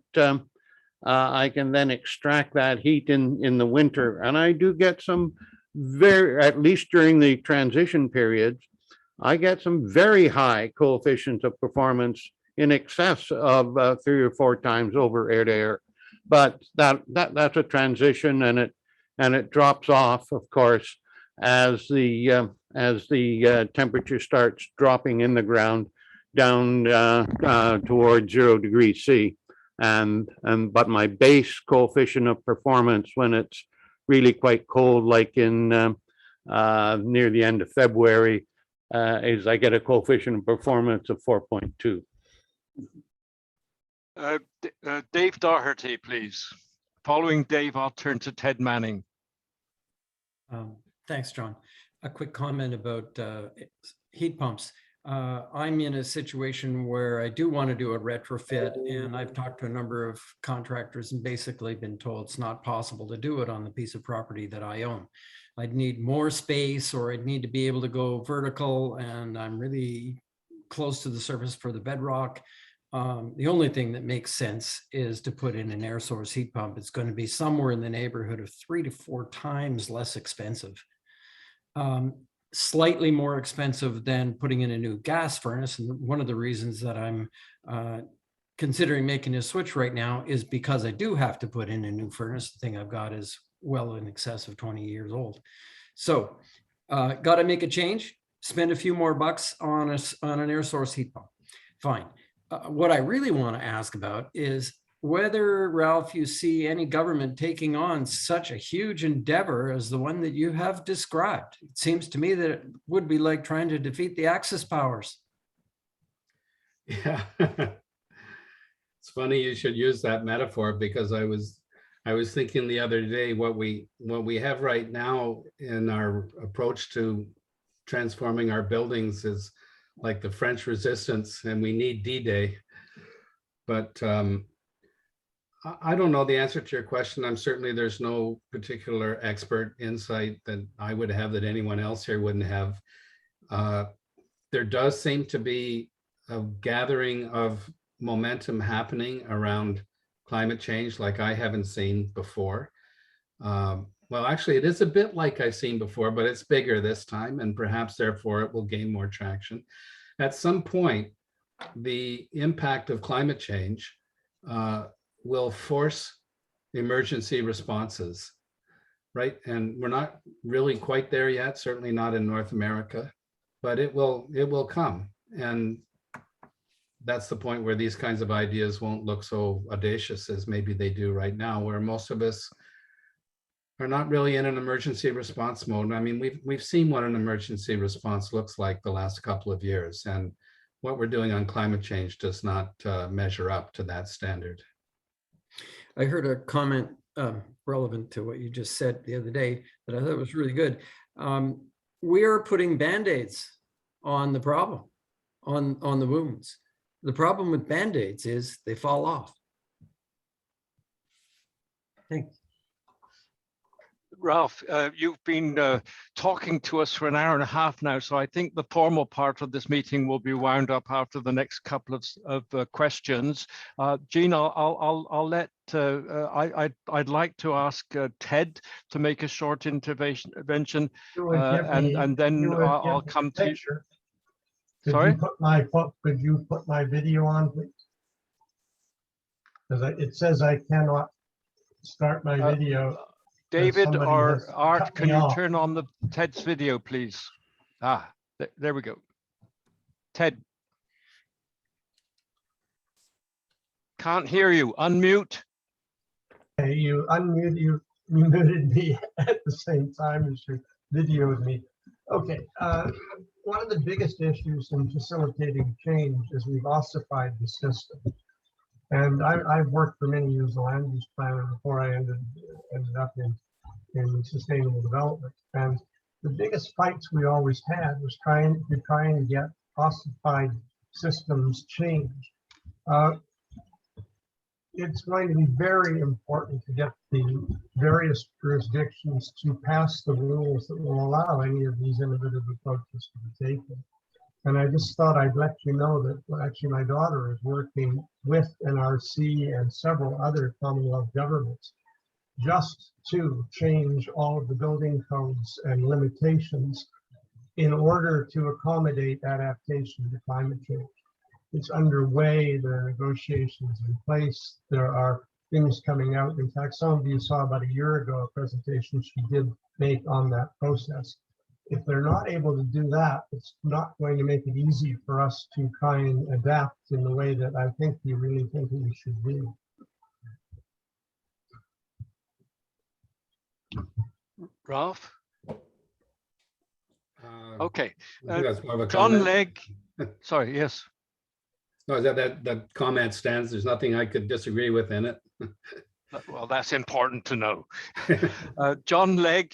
I can then extract that heat in the winter. And I do get some at least during the transition periods, I get some very high coefficients of performance in excess of 3 or 4 times over air to air. But that's a transition, and it drops off, of course, as the temperature starts dropping in the ground down towards 0 degrees C. But my base coefficient of performance when it's really quite cold, like in near the end of February, is I get a coefficient of performance of 4.2. Dave Doherty, please. Following Dave, I'll turn to Ted Manning. Thanks, John. A quick comment about heat pumps. I'm in a situation where I do want to do a retrofit, and I've talked to a number of contractors and basically been told it's not possible to do it on the piece of property that I own. I'd need more space, or I'd need to be able to go vertical, and I'm really close to the surface for the bedrock. The only thing that makes sense is to put in an air source heat pump. It's going to be somewhere in the neighborhood of 3 to 4 times less expensive. Slightly more expensive than putting in a new gas furnace. And one of the reasons that I'm considering making a switch right now is because I do have to put in a new furnace. The thing I've got is well in excess of 20 years old. So got to make a change, spend a few more bucks on an air source heat pump. Fine. What I really want to ask about is whether, Ralph, you see any government taking on such a huge endeavor as the one that you have described. It seems to me that it would be like trying to defeat the Axis powers. Yeah. It's funny you should use that metaphor, because I was thinking the other day what we have right now in our approach to transforming our buildings is like the French Resistance, and we need D-Day. But I don't know the answer to your question. There's no particular expert insight that I would have that anyone else here wouldn't have. There does seem to be a gathering of momentum happening around climate change like I haven't seen before. Well, actually, it is a bit like I've seen before, but it's bigger this time, and perhaps therefore it will gain more traction. At some point, the impact of climate change will force emergency responses. right? And we're not really quite there yet, certainly not in North America, but it will come. And that's the point where these kinds of ideas won't look so audacious as maybe they do right now, where most of us are not really in an emergency response mode. I mean, we've seen what an emergency response looks like the last couple of years, and what we're doing on climate change does not measure up to that standard. I heard a comment relevant to what you just said the other day that I thought was really good. We are putting Band-Aids on the problem, on the wounds. The problem with Band-Aids is they fall off. Thanks. Ralph, you've been talking to us for an hour and a half now, so I think the formal part of this meeting will be wound up after the next couple of questions. Jean, I'll let. I'd like to ask Ted to make a short intervention, and then I'll come to you. Sorry? Could you put my video on, please? Because it says I cannot start my video. David or Art, can you turn on the Ted's video, please? There we go. Ted. Can't hear you. Unmute. Okay, you muted me at the same time as you videoed me. Okay, one of the biggest issues in facilitating change is we've ossified the system. And I've worked for many years as a land use planner before I ended up in sustainable development. And the biggest fights we always had was trying to get ossified systems changed. It's going to be very important to get the various jurisdictions to pass the rules that will allow any of these innovative approaches to be taken. And I just thought I'd let you know that actually my daughter is working with NRC and several other Commonwealth governments just to change all of the building codes and limitations in order to accommodate adaptation to climate change. It's underway, there are negotiations in place, there are things coming out. In fact, some of you saw about a year ago a presentation she did make on that process. If they're not able to do that, it's not going to make it easy for us to try and adapt in the way that I think you really think we should do. Ralph? Okay. I think that's more of a John comment. Legg. Sorry, yes. No, that comment stands. There's nothing I could disagree with in it. Well, that's important to know. John Legg,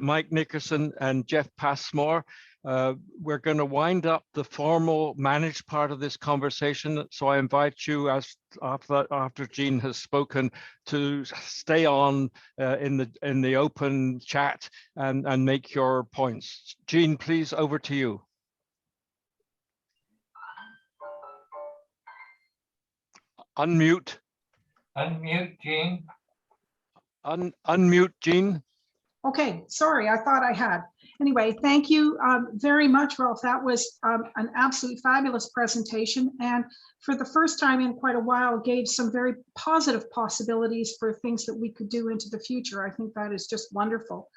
Mike Nickerson, and Jeff Passmore. We're going to wind up the formal managed part of this conversation. So I invite you, as after Jean has spoken, to stay on in the open chat and make your points. Jean, please, over to you. Unmute. Unmute, Jean. Unmute, Jean. Okay, sorry, I thought I had. Anyway, thank you very much, Ralph. That was an absolutely fabulous presentation. And for the first time in quite a while, gave some very positive possibilities for things that we could do into the future. I think that is just wonderful.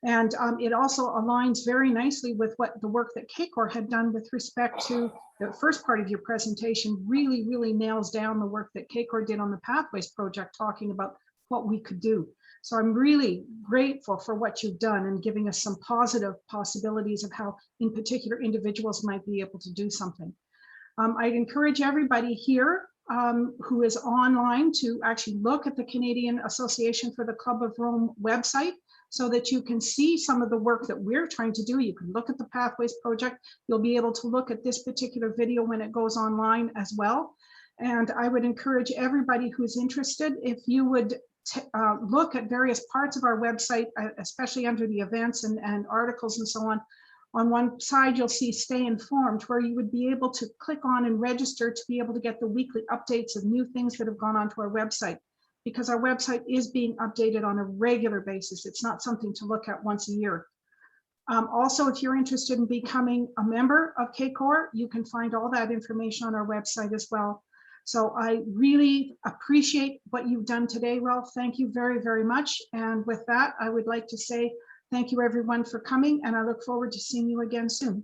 And it also aligns very nicely with what the work that KCOR had done with respect to the first part of your presentation. Really, really nails down the work that KCOR did on the Pathways project, talking about what we could do. So I'm really grateful for what you've done and giving us some positive possibilities of how, in particular, individuals might be able to do something. I'd encourage everybody here who is online to actually look at the Canadian Association for the Club of Rome website so that you can see some of the work that we're trying to do. You can look at the Pathways project. You'll be able to look at this particular video when it goes online as well. And I would encourage everybody who's interested, if you would look at various parts of our website, especially under the events and articles and so on. On one side, you'll see Stay Informed, where you would be able to click on and register to be able to get the weekly updates of new things that have gone onto our website, because our website is being updated on a regular basis. It's not something to look at once a year. Also, if you're interested in becoming a member of KCOR, you can find all that information on our website as well. So I really appreciate what you've done today, Ralph. Thank you very, very much. And with that, I would like to say thank you everyone for coming, and I look forward to seeing you again soon.